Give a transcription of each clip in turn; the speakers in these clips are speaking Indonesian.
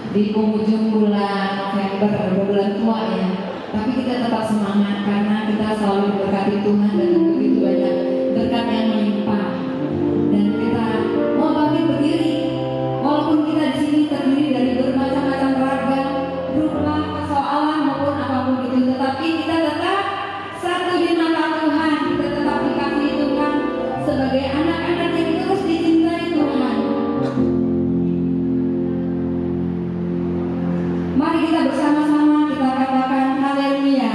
di penghujung bulan November, bulan tua ya. Tapi kita tetap semangat karena kita selalu diberkati Tuhan dengan begitu banyak berkat yang melimpah. Dan kita mau bangkit berdiri, walaupun kita di sini terdiri dari bermacam-macam ragam rupa persoalan maupun apapun itu, tetapi kita tetap satu di mata Tuhan. Kita tetap dikasihi Tuhan sebagai anak-anak yang terus dicintai Tuhan. Mari kita bersama-sama kita katakan haleluya.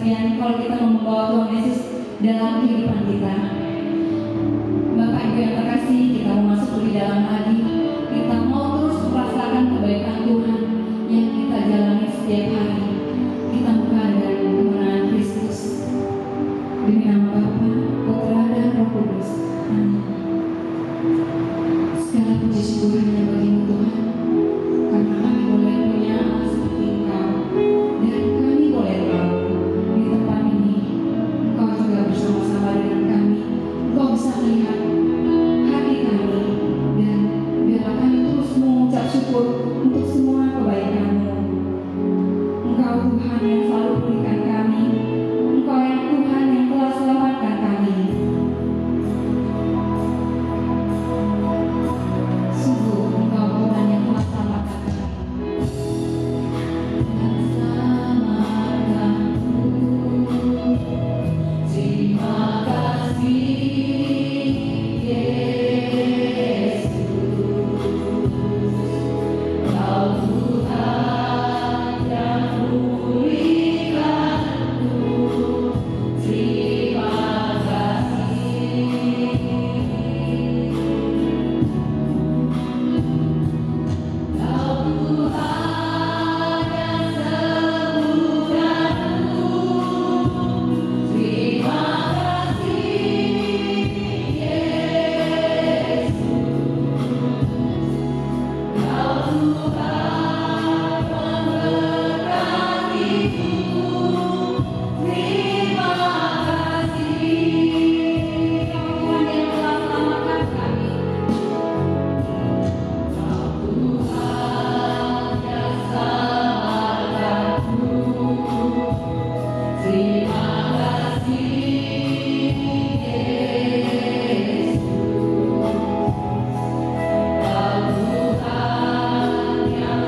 kesaksian kalau kita membawa Tuhan Yesus dalam kehidupan kita. Bapak Ibu yang terkasih, kita mau masuk lebih dalam lagi. Kita mau terus merasakan kebaikan Tuhan yang kita jalani setiap hari. Kita buka dari kemenangan Kristus. Demi nama Bapa, Putra, dan Roh Kudus. Amin. Segala puji syukur hanya bagi-Mu Tuhan, karena kami boleh punya Allah seperti Engkau, dan kami boleh tahu di tempat ini Engkau juga bersama-sama dengan kami. Engkau bisa melihat hati kami, dan biarlah kami terus mengucap syukur untuk semua kebaikan-Mu. Engkau Tuhan yang selalu berikan kami, Engkau yang Tuhan yang telah selamatkan kami. Sungguh Engkau Tuhan yang telah selamatkan kami. Dan selamatkanku. Terima kasih Yesus, Kau Tuhan yang pulihkanku. Terima kasih. Kau Tuhan yang sembuhkanku. Terima kasih Yesus, Kau Tuhan memberkatiku. Terima kasih, Kau Tuhan yang telah selamatkan kami. Kau Tuhan yang selamatkanku. Terima kasih Yesus, Kau Tuhan yang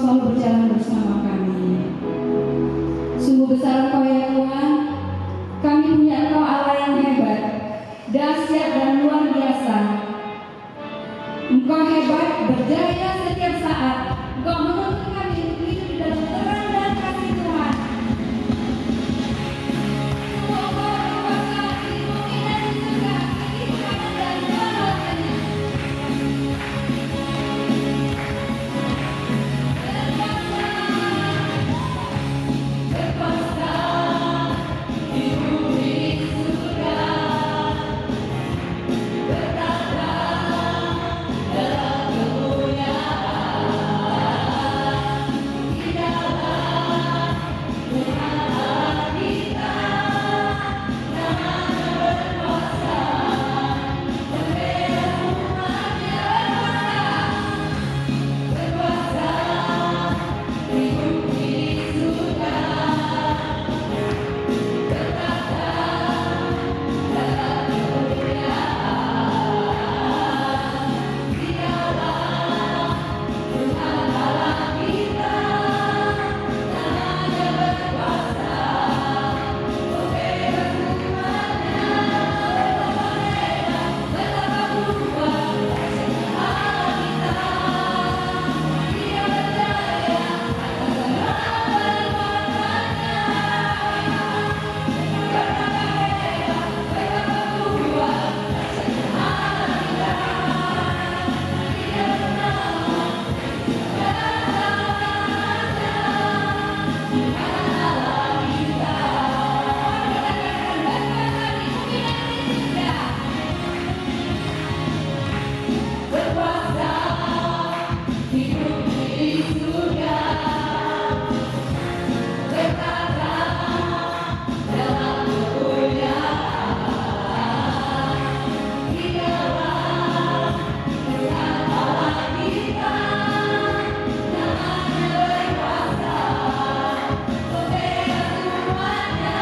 selalu berjalan bersama kami. Sungguh besar Engkau ya Tuhan. Kami punya Engkau Allah yang hebat, dahsyat dan luar biasa. Engkau hebat, berjaya setiap saat. Engkau menuntun kami untuk hidup di dalam terang dan kasih Tuhan. Semua Engkau berkuasa di bumi dan di surga, di kanan dan selamanya. Berkuasa di bumi surga, bertata dalam kemuliaan. Di dalam Tuhan Allah kita, namanya berkuasa, membela umatnya berkuasa di bumi surga, bertata dalam kemuliaan. Di dalam Tuhan Allah kita, namanya berkuasa, membela umatnya betapa kuat Allah kita. Dia berjaya atas segala perbuatannya. Betapa hebat, betapa kuat Allah kita. Dia bernama berkuasa di bumi surga, bertata dalam kemuliaan. Di dalam Tuhan Allah kita, namanya berkuasa, membela umatnya.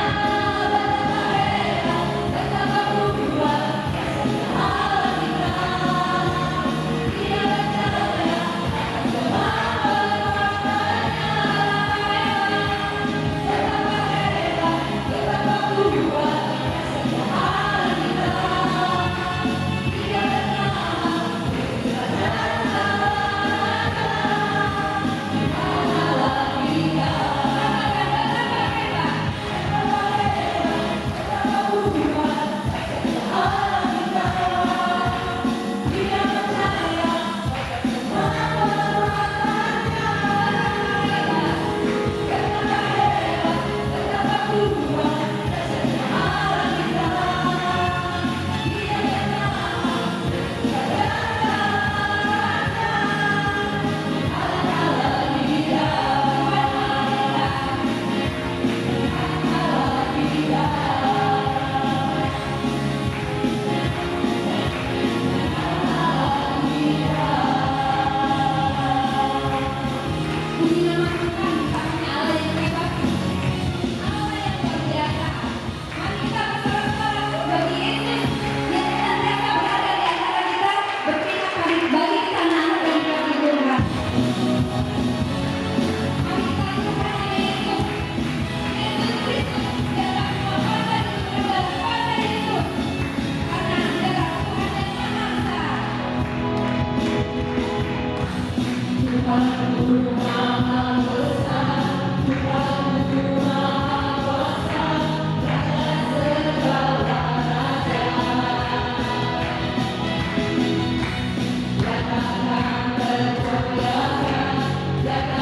Betapa hebat, betapa kuat Allah kita. Dia berjaya atas segala perbuatannya. Betapa hebat, betapa kuat Allah kita. Dia bernama Allah kita. Puji nama Tuhan, kita punya Allah yang hebat, Allah yang luar biasa. Mari kita bersorak-sorak bagi Yesus yang senantiasa berada di antara kita, berterima kasih bagi kita anak-anak yang dikasihi Tuhan. Mari kita lakukan Yesus, Yesus Kristus, dalam kuasa Yesus, dalam kuasa Yesus, karena adalah Tuhan yang Maha Esa. Tuhanku Maha Besar, Tuhanku Maha Kuasa, Raja segala raja. Yang akan bergoyahkan, yang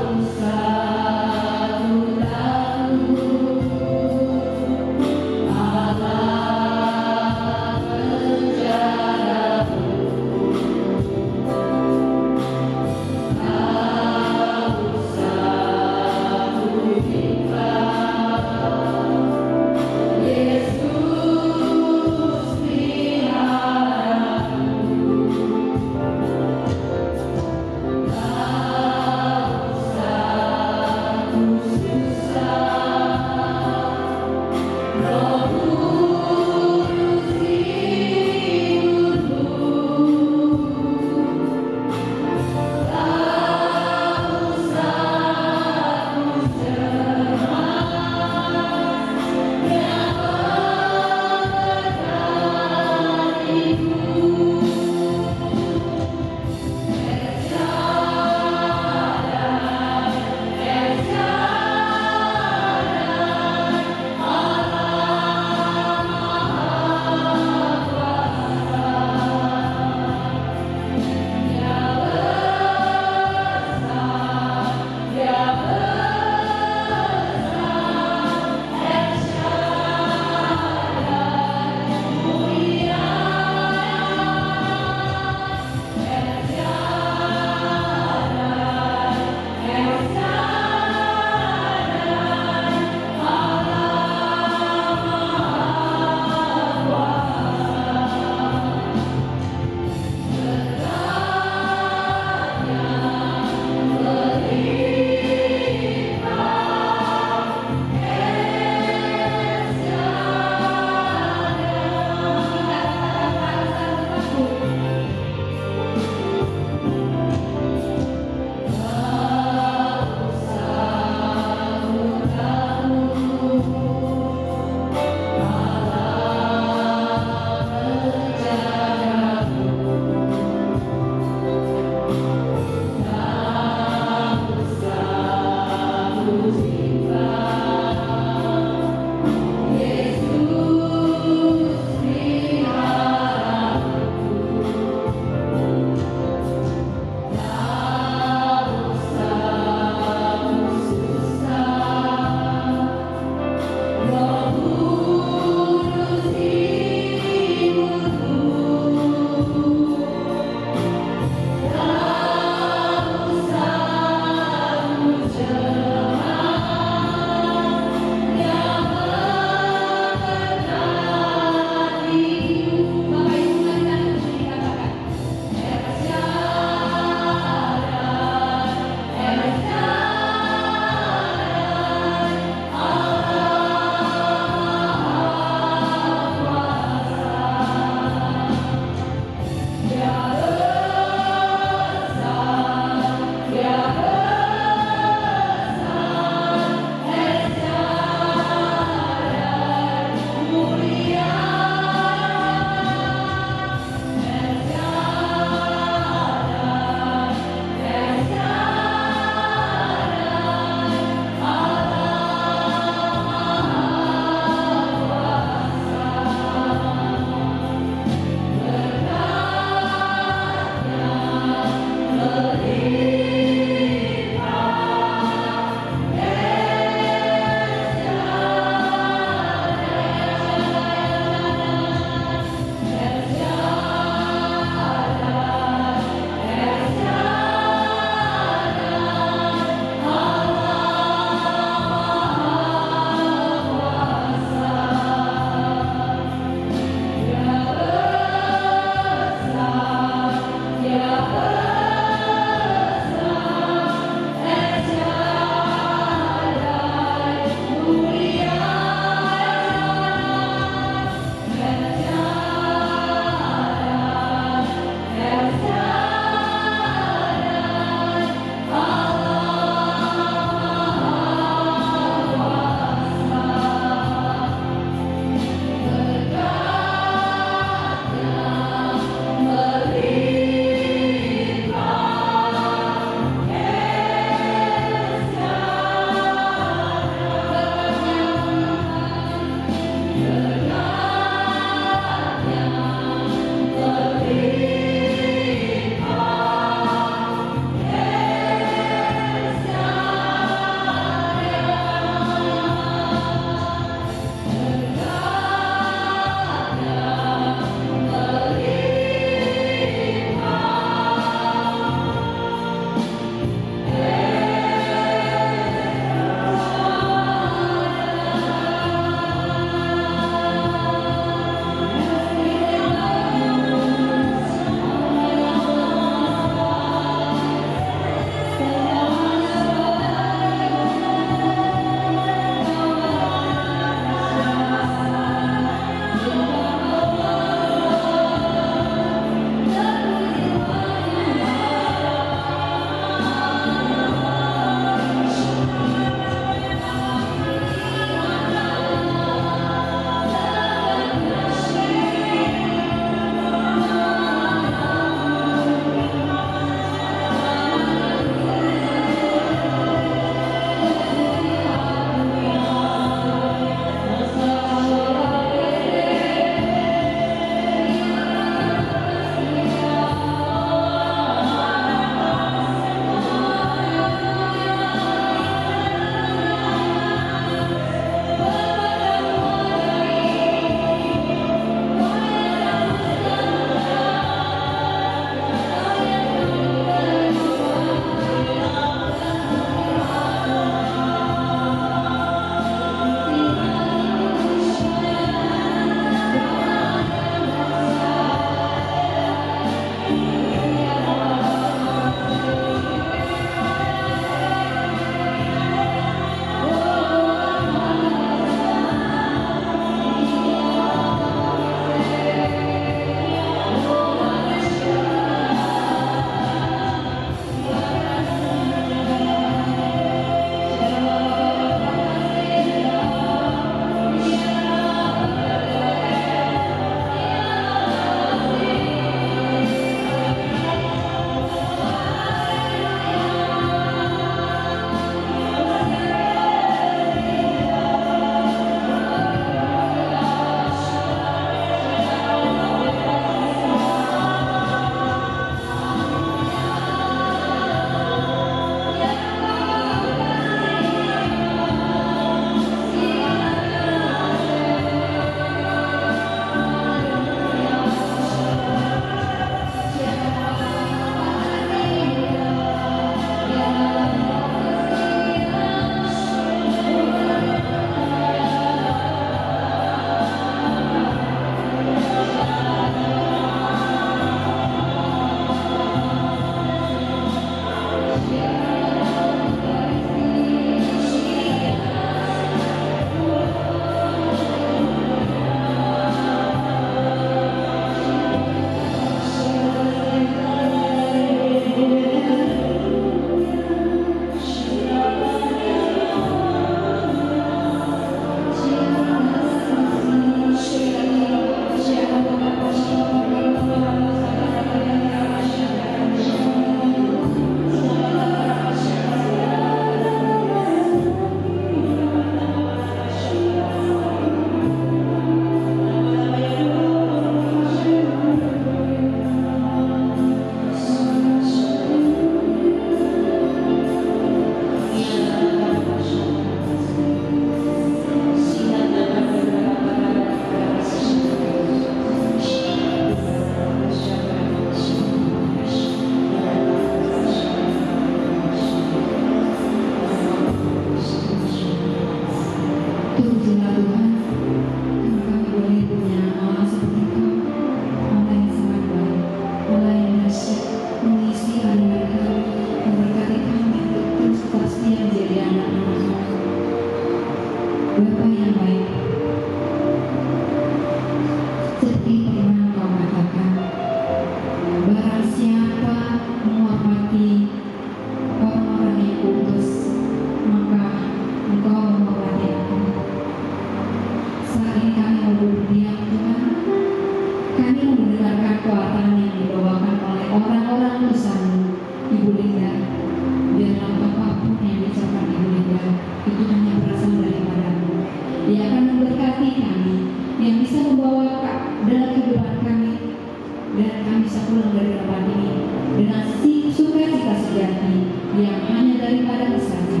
dan kami bisa pulang dari tempat ini dengan sukacita sejati yang hanya daripada saja.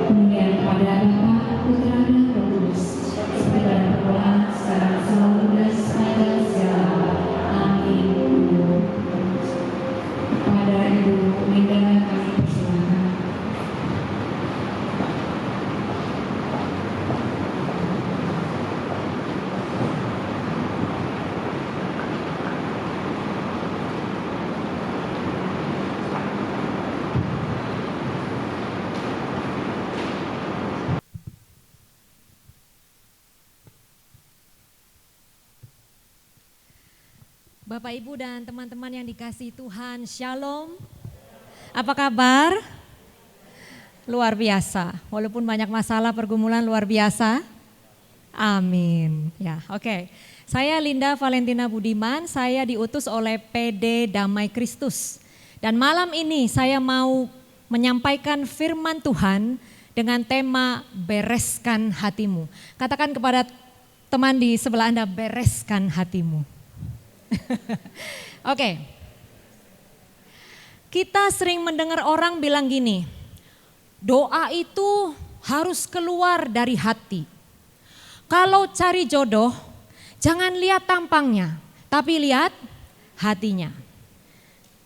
Kemudian kepada Bapa, Putra dan Roh Kudus, seperti pada permulaan, sekarang, selalu dan sepanjang segala abad. Amin. Kepada Ibu Linda kami persilakan. Bapak, Ibu, dan teman-teman yang dikasihi Tuhan, Shalom. Apa kabar? Luar biasa, walaupun banyak masalah pergumulan luar biasa. Amin. Ya, oke. Saya Linda Valentina Budiman, saya diutus oleh PD Damai Kristus. Dan malam ini saya mau menyampaikan firman Tuhan dengan tema bereskan hatimu. Katakan kepada teman di sebelah Anda, bereskan hatimu. Oke. Kita sering mendengar orang bilang gini, doa itu harus keluar dari hati. Kalau cari jodoh, jangan lihat tampangnya, tapi lihat hatinya.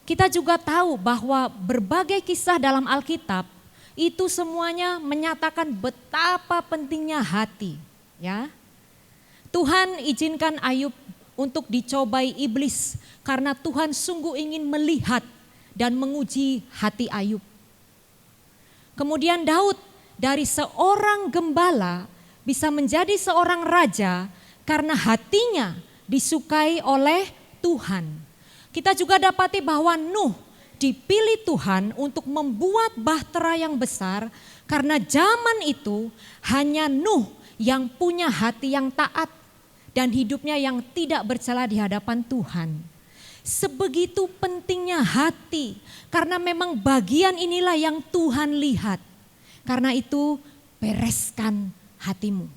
Kita juga tahu bahwa berbagai kisah dalam Alkitab itu semuanya menyatakan betapa pentingnya hati, ya. Tuhan izinkan Ayub untuk dicobai iblis karena Tuhan sungguh ingin melihat dan menguji hati Ayub. Kemudian Daud dari seorang gembala bisa menjadi seorang raja karena hatinya disukai oleh Tuhan. Kita juga dapati bahwa Nuh dipilih Tuhan untuk membuat bahtera yang besar karena zaman itu hanya Nuh yang punya hati yang taat dan hidupnya yang tidak bercela di hadapan Tuhan. Sebegitu pentingnya hati, karena memang bagian inilah yang Tuhan lihat. Karena itu bereskan hatimu.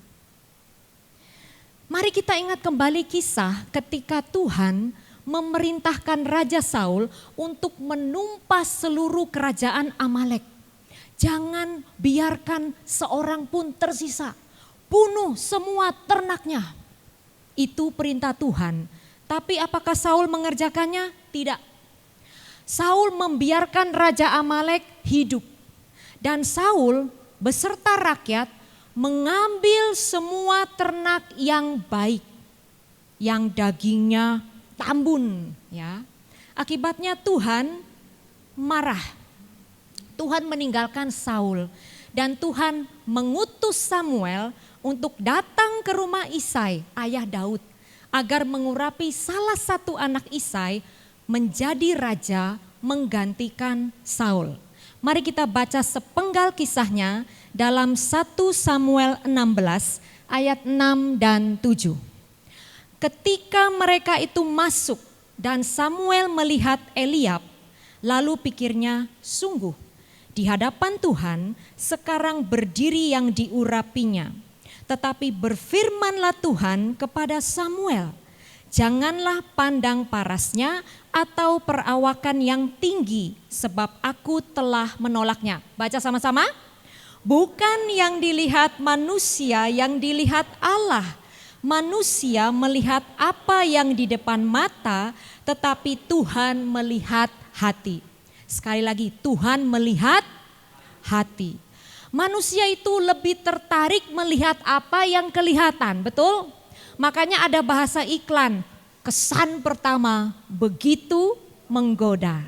Mari kita ingat kembali kisah ketika Tuhan memerintahkan Raja Saul untuk menumpas seluruh kerajaan Amalek. Jangan biarkan seorang pun tersisa, bunuh semua ternaknya. Itu perintah Tuhan. Tapi apakah Saul mengerjakannya? Tidak. Saul membiarkan Raja Amalek hidup. Dan Saul beserta rakyat mengambil semua ternak yang baik. Yang dagingnya tambun. Ya. Akibatnya Tuhan marah. Tuhan meninggalkan Saul. Dan Tuhan mengutus Samuel untuk datang ke rumah Isai, ayah Daud, agar mengurapi salah satu anak Isai menjadi raja menggantikan Saul. Mari kita baca sepenggal kisahnya dalam 1 Samuel 16 ayat 6 dan 7. Ketika mereka itu masuk dan Samuel melihat Eliab, lalu pikirnya, sungguh di hadapan Tuhan sekarang berdiri yang diurapinya. Tetapi berfirmanlah Tuhan kepada Samuel, janganlah pandang parasnya atau perawakan yang tinggi, sebab aku telah menolaknya. Baca sama-sama. Bukan yang dilihat manusia, yang dilihat Allah. Manusia melihat apa yang di depan mata, tetapi Tuhan melihat hati. Sekali lagi, Tuhan melihat hati. Manusia itu lebih tertarik melihat apa yang kelihatan, betul? Makanya ada bahasa iklan, kesan pertama begitu menggoda.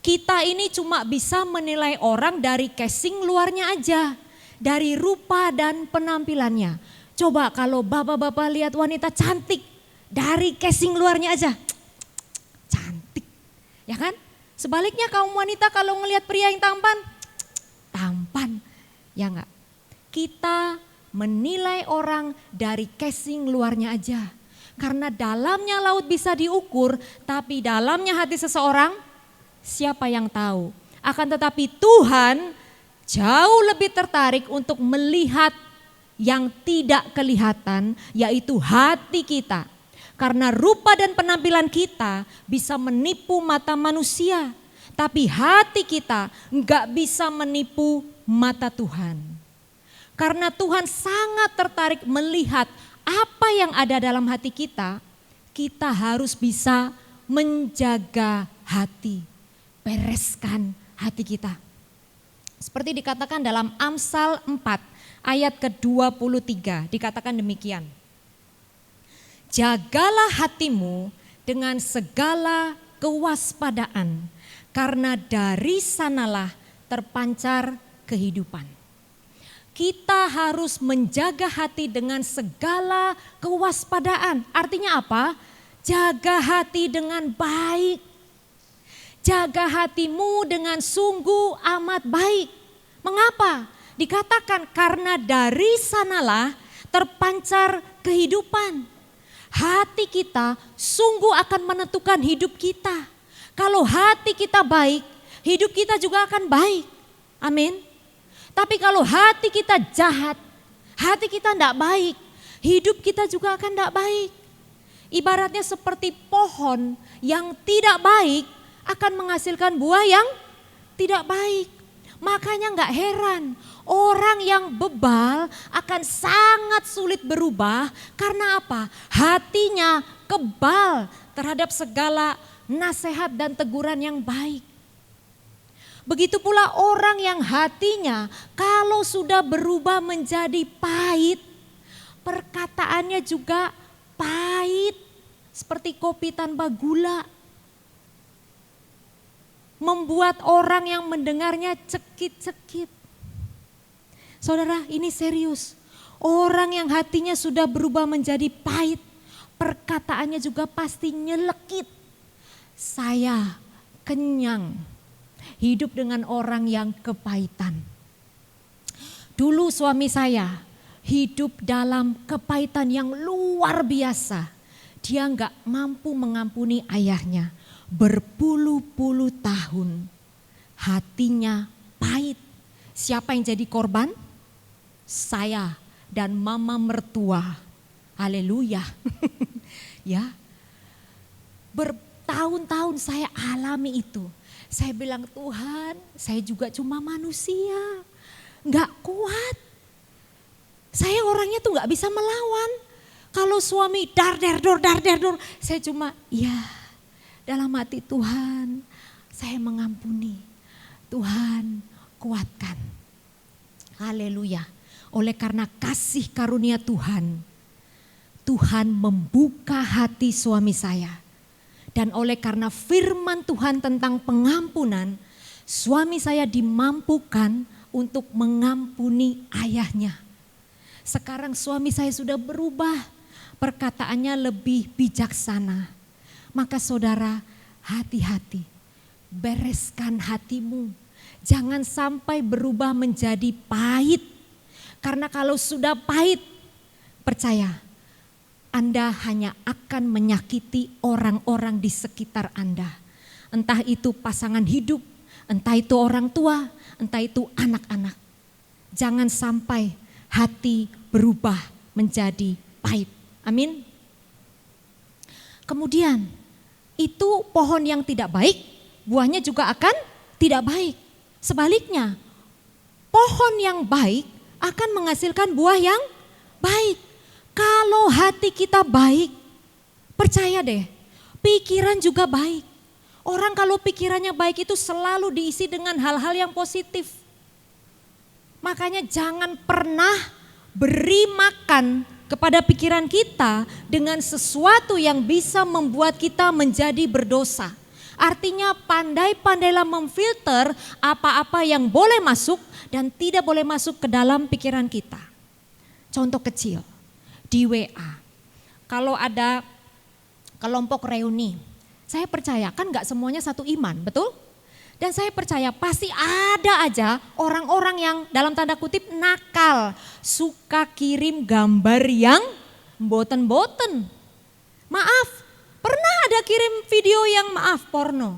Kita ini cuma bisa menilai orang dari casing luarnya aja, dari rupa dan penampilannya. Coba kalau bapak-bapak lihat wanita cantik, dari casing luarnya aja, cantik, ya kan? Sebaliknya kaum wanita kalau ngelihat pria yang tampan, ya enggak? Kita menilai orang dari casing luarnya aja. Karena dalamnya laut bisa diukur, tapi dalamnya hati seseorang, siapa yang tahu? Akan tetapi Tuhan jauh lebih tertarik untuk melihat yang tidak kelihatan, yaitu hati kita. Karena rupa dan penampilan kita bisa menipu mata manusia. Tapi hati kita nggak bisa menipu mata Tuhan. Karena Tuhan sangat tertarik melihat apa yang ada dalam hati kita, kita harus bisa menjaga hati, bereskan hati kita. Seperti dikatakan dalam Amsal 4 ayat ke-23, dikatakan demikian. Jagalah hatimu dengan segala kewaspadaan, karena dari sanalah terpancar kehidupan. Kita harus menjaga hati dengan segala kewaspadaan. Artinya apa? Jaga hati dengan baik. Jaga hatimu dengan sungguh amat baik. Mengapa? Dikatakan karena dari sanalah terpancar kehidupan. Hati kita sungguh akan menentukan hidup kita. Kalau hati kita baik, hidup kita juga akan baik. Amin. Tapi kalau hati kita jahat, hati kita tidak baik, hidup kita juga akan tidak baik. Ibaratnya seperti pohon yang tidak baik akan menghasilkan buah yang tidak baik. Makanya nggak heran orang yang bebal akan sangat sulit berubah. Karena apa? Hatinya kebal terhadap segala nasihat dan teguran yang baik. Begitu pula orang yang hatinya kalau sudah berubah menjadi pahit, perkataannya juga pahit seperti kopi tanpa gula. Membuat orang yang mendengarnya cekit-cekit. Saudara, ini serius. Orang yang hatinya sudah berubah menjadi pahit, perkataannya juga pasti nyelekit. Saya kenyang hidup dengan orang yang kepahitan. Dulu suami saya hidup dalam kepahitan yang luar biasa. Dia enggak mampu mengampuni ayahnya. Berpuluh-puluh tahun hatinya pahit. Siapa yang jadi korban? Saya dan mama mertua. Haleluya. Ya. Bertahun-tahun saya alami itu. Saya bilang, Tuhan, saya juga cuma manusia. Enggak kuat. Saya orangnya tuh enggak bisa melawan. Kalau suami dar der dor, saya cuma ya. Dalam hati Tuhan, saya mengampuni. Tuhan, kuatkan. Haleluya. Oleh karena kasih karunia Tuhan, Tuhan membuka hati suami saya. Dan oleh karena firman Tuhan tentang pengampunan, suami saya dimampukan untuk mengampuni ayahnya. Sekarang suami saya sudah berubah, perkataannya lebih bijaksana. Maka saudara, hati-hati, bereskan hatimu. Jangan sampai berubah menjadi pahit. Karena kalau sudah pahit, percaya, Anda hanya akan menyakiti orang-orang di sekitar Anda. Entah itu pasangan hidup, entah itu orang tua, entah itu anak-anak. Jangan sampai hati berubah menjadi pahit. Amin. Kemudian, itu pohon yang tidak baik, buahnya juga akan tidak baik. Sebaliknya, pohon yang baik akan menghasilkan buah yang baik. Kalau hati kita baik, percaya deh, pikiran juga baik. Orang kalau pikirannya baik itu selalu diisi dengan hal-hal yang positif. Makanya jangan pernah beri makan kepada pikiran kita dengan sesuatu yang bisa membuat kita menjadi berdosa. Artinya pandai-pandailah memfilter apa-apa yang boleh masuk dan tidak boleh masuk ke dalam pikiran kita. Contoh kecil, di WA. Kalau ada kelompok reuni, saya percaya kan gak semuanya satu iman, betul? Dan saya percaya pasti ada aja orang-orang yang dalam tanda kutip nakal. Suka kirim gambar yang boten-boten. Maaf, pernah ada kirim video yang maaf porno.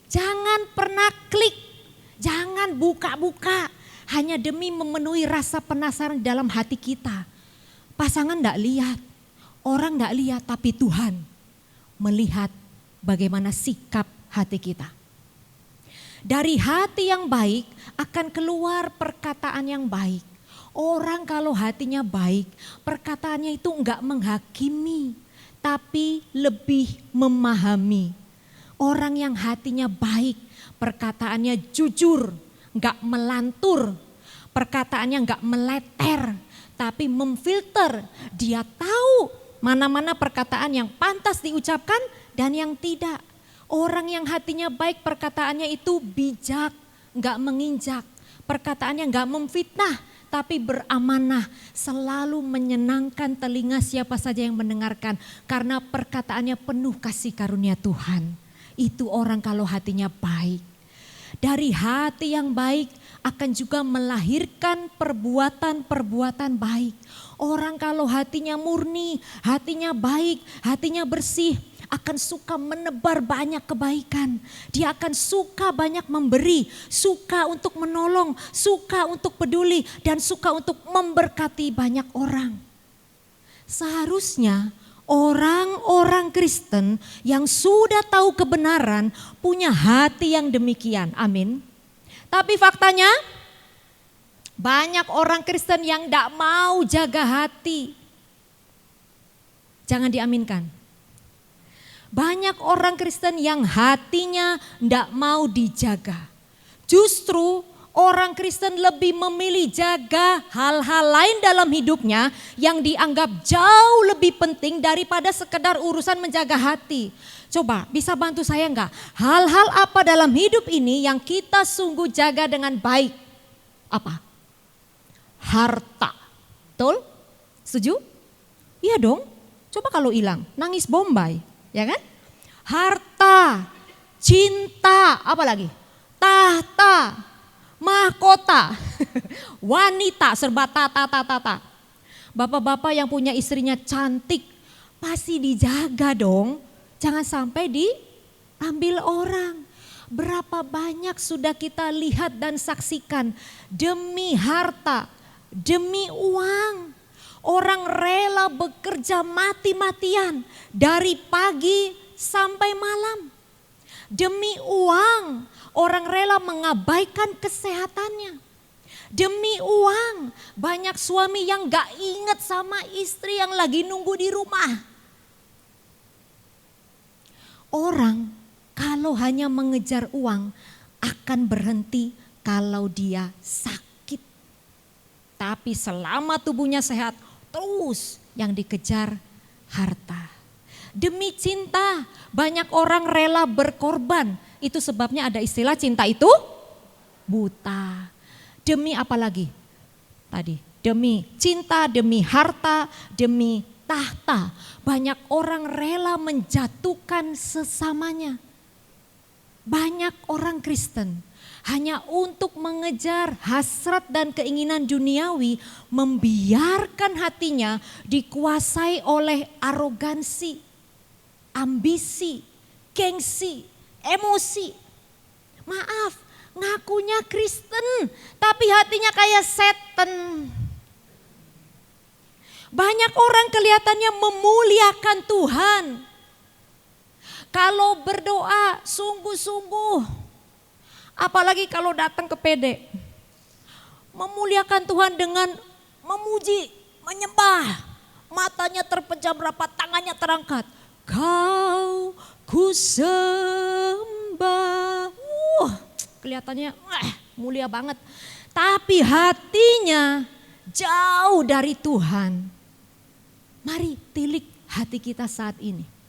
Jangan pernah klik, jangan buka-buka. Hanya demi memenuhi rasa penasaran dalam hati kita. Pasangan enggak lihat, Orang tidak lihat tapi Tuhan melihat bagaimana sikap hati kita. Dari hati yang baik akan keluar perkataan yang baik. Orang kalau hatinya baik, perkataannya itu enggak menghakimi, tapi lebih memahami. Orang yang hatinya baik, perkataannya jujur, enggak melantur, perkataannya enggak meleter, tapi memfilter. Dia tahu mana-mana perkataan yang pantas diucapkan dan yang tidak. Orang yang hatinya baik, perkataannya itu bijak, enggak menginjak. Perkataannya enggak memfitnah, tapi beramanah, selalu menyenangkan telinga siapa saja yang mendengarkan. Karena perkataannya penuh kasih karunia Tuhan. Itu orang kalau hatinya baik. Dari hati yang baik akan juga melahirkan perbuatan-perbuatan baik. Orang kalau hatinya murni, hatinya baik, hatinya bersih, akan suka menebar banyak kebaikan. Dia akan suka banyak memberi, suka untuk menolong, suka untuk peduli, dan suka untuk memberkati banyak orang. Seharusnya orang-orang Kristen yang sudah tahu kebenaran punya hati yang demikian. Amin. Tapi faktanya banyak orang Kristen yang tidak mau jaga hati. Jangan diaminkan. Banyak orang Kristen yang hatinya tidak mau dijaga. Justru orang Kristen lebih memilih jaga hal-hal lain dalam hidupnya yang dianggap jauh lebih penting daripada sekedar urusan menjaga hati. Coba bisa bantu saya enggak? Hal-hal apa dalam hidup ini yang kita sungguh jaga dengan baik? Apa? Harta. Betul? Setuju? Iya dong. Coba kalau hilang, nangis bombay. Ya kan? Harta, cinta, apa lagi? Tahta, mahkota, wanita, serba tata. Bapak-bapak yang punya istrinya cantik, pasti dijaga dong. Jangan sampai diambil orang. Berapa banyak sudah kita lihat dan saksikan demi harta, demi uang. Orang rela bekerja mati-matian dari pagi sampai malam. Demi uang, orang rela mengabaikan kesehatannya. Demi uang, banyak suami yang gak inget sama istri yang lagi nunggu di rumah. Orang kalau hanya mengejar uang akan berhenti kalau dia sakit. Tapi selama tubuhnya sehat, terus yang dikejar harta. Demi cinta, banyak orang rela berkorban. Itu sebabnya ada istilah cinta itu buta. Demi apa lagi? Tadi, demi cinta, demi harta, demi tahta. Banyak orang rela menjatuhkan sesamanya. Banyak orang Kristen hanya untuk mengejar hasrat dan keinginan duniawi, membiarkan hatinya dikuasai oleh arogansi, ambisi, gengsi, emosi. Maaf, ngakunya Kristen tapi hatinya kayak setan. Banyak orang kelihatannya memuliakan Tuhan. Kalau berdoa sungguh-sungguh, apalagi kalau datang ke PD, memuliakan Tuhan dengan memuji, menyembah, matanya terpejam rapat, tangannya terangkat. Kau ku sembah, kelihatannya mulia banget. Tapi hatinya jauh dari Tuhan. Mari tilik hati kita saat ini.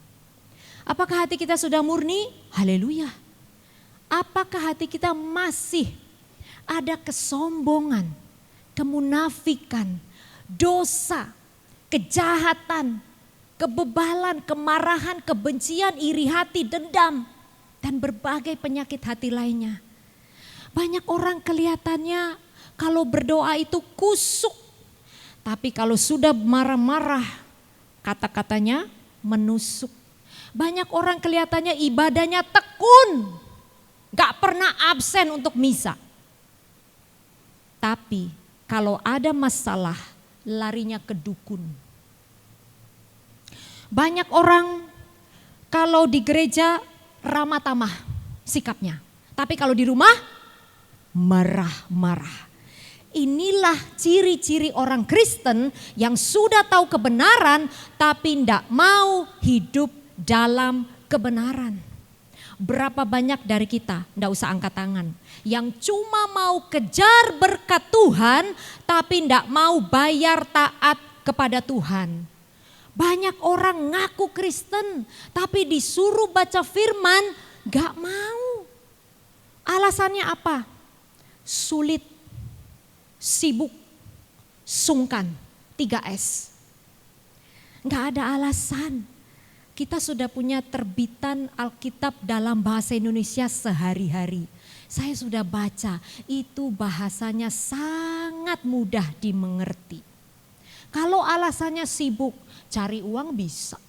Apakah hati kita sudah murni? Haleluya. Apakah hati kita masih ada kesombongan, kemunafikan, dosa, kejahatan, kebebalan, kemarahan, kebencian, iri hati, dendam, dan berbagai penyakit hati lainnya? Banyak orang kelihatannya kalau berdoa itu kusuk, tapi kalau sudah marah-marah kata-katanya menusuk. Banyak orang kelihatannya ibadahnya tekun, gak pernah absen untuk misa. Tapi kalau ada masalah larinya ke dukun. Banyak orang kalau di gereja ramah tamah sikapnya. Tapi kalau di rumah marah-marah. Inilah ciri-ciri orang Kristen yang sudah tahu kebenaran tapi tidak mau hidup dalam kebenaran. Berapa banyak dari kita, tidak usah angkat tangan, yang cuma mau kejar berkat Tuhan tapi tidak mau bayar taat kepada Tuhan. Banyak orang ngaku Kristen tapi disuruh baca firman gak mau. Alasannya apa? Sulit, sibuk, sungkan, 3S. Gak ada alasan. Kita sudah punya terbitan Alkitab dalam bahasa Indonesia sehari-hari. Saya sudah baca, itu bahasanya sangat mudah dimengerti. Kalau alasannya sibuk, cari uang bisa.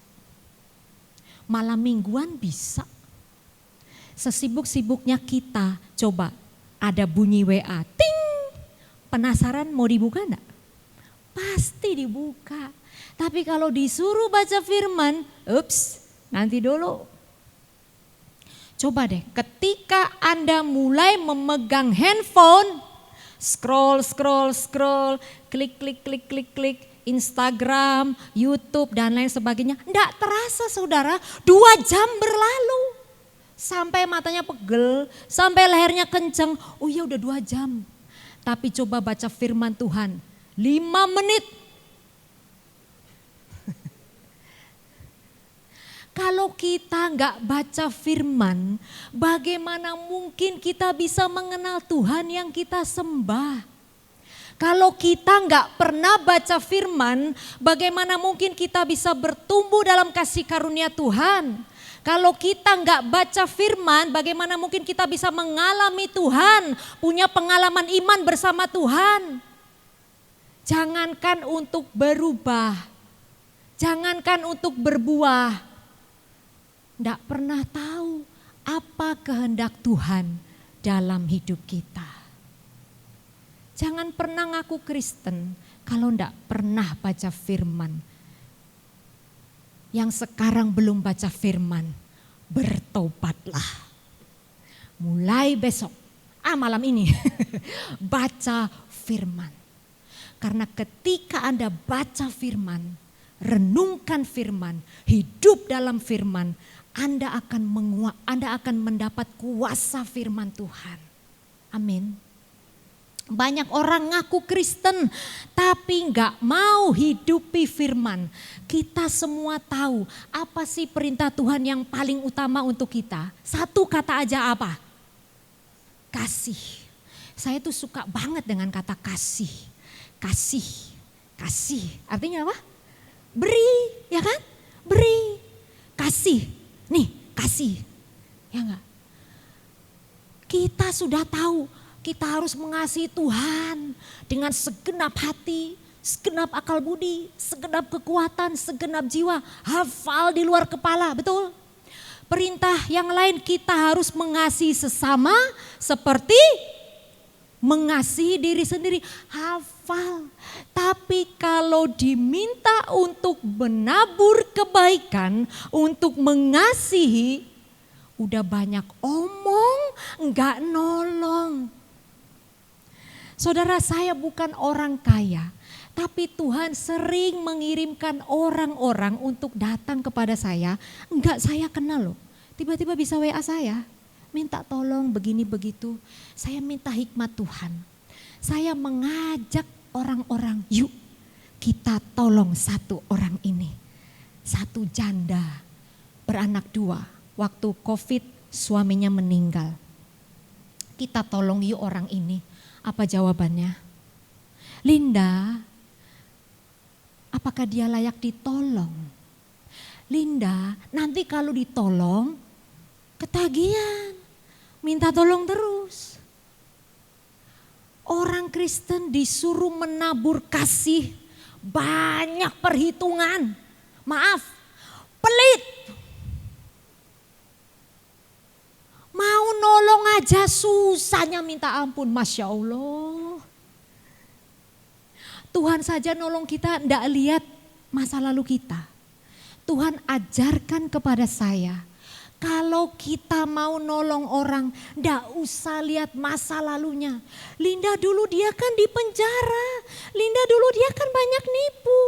Malam mingguan bisa. Sesibuk-sibuknya kita, coba ada bunyi WA, ting, penasaran mau dibuka enggak? Pasti dibuka. Tapi kalau disuruh baca firman, ups, nanti dulu. Coba deh, ketika Anda mulai memegang handphone, scroll, klik, Instagram, YouTube dan lain sebagainya. Enggak terasa saudara, 2 jam berlalu. Sampai matanya pegel, sampai lehernya kenceng, oh iya udah 2 jam. Tapi coba baca firman Tuhan, 5 menit. Kalau kita nggak baca firman, bagaimana mungkin kita bisa mengenal Tuhan yang kita sembah? Kalau kita nggak pernah baca firman, bagaimana mungkin kita bisa bertumbuh dalam kasih karunia Tuhan? Kalau kita nggak baca firman, bagaimana mungkin kita bisa mengalami Tuhan, punya pengalaman iman bersama Tuhan? Jangankan untuk berubah, jangankan untuk berbuah, nggak pernah tahu apa kehendak Tuhan dalam hidup kita. Jangan pernah ngaku Kristen kalau nggak pernah baca firman. Yang sekarang belum baca firman, bertobatlah. Mulai besok, malam ini, baca firman. Karena ketika Anda baca firman, renungkan firman, hidup dalam firman, Anda akan mendapat kuasa firman Tuhan. Amin. Banyak orang ngaku Kristen tapi nggak mau hidupi firman. Kita semua tahu apa sih perintah Tuhan yang paling utama untuk kita? 1 kata aja apa? Kasih. Saya tuh suka banget dengan kata kasih. Kasih. Kasih. Artinya apa? Beri, ya kan? Beri. Kasih. Nih, kasih. Ya enggak? Kita sudah tahu kita harus mengasihi Tuhan dengan segenap hati, segenap akal budi, segenap kekuatan, segenap jiwa. Hafal di luar kepala, betul? Perintah yang lain kita harus mengasihi sesama seperti mengasihi diri sendiri. Hafal. Tapi kalau diminta untuk menabur kebaikan, untuk mengasihi, udah banyak omong, enggak nolong. Saudara, saya bukan orang kaya, tapi Tuhan sering mengirimkan orang-orang untuk datang kepada saya. Enggak saya kenal loh, tiba-tiba bisa WA saya, minta tolong begini begitu. Saya minta hikmat Tuhan. Saya mengajak orang-orang, yuk kita tolong 1 orang ini. 1 janda beranak 2, waktu COVID suaminya meninggal. Kita tolong yuk orang ini. Apa jawabannya? Linda, apakah dia layak ditolong? Linda, nanti kalau ditolong ketagihan, minta tolong terus. Orang Kristen disuruh menabur kasih, banyak perhitungan. Maaf, pelit. Mau nolong aja susahnya minta ampun, Masya Allah. Tuhan saja nolong kita, enggak lihat masa lalu kita. Tuhan ajarkan kepada saya, kalau kita mau nolong orang, ndak usah lihat masa lalunya. Linda dulu dia kan di penjara, Linda dulu dia kan banyak nipu.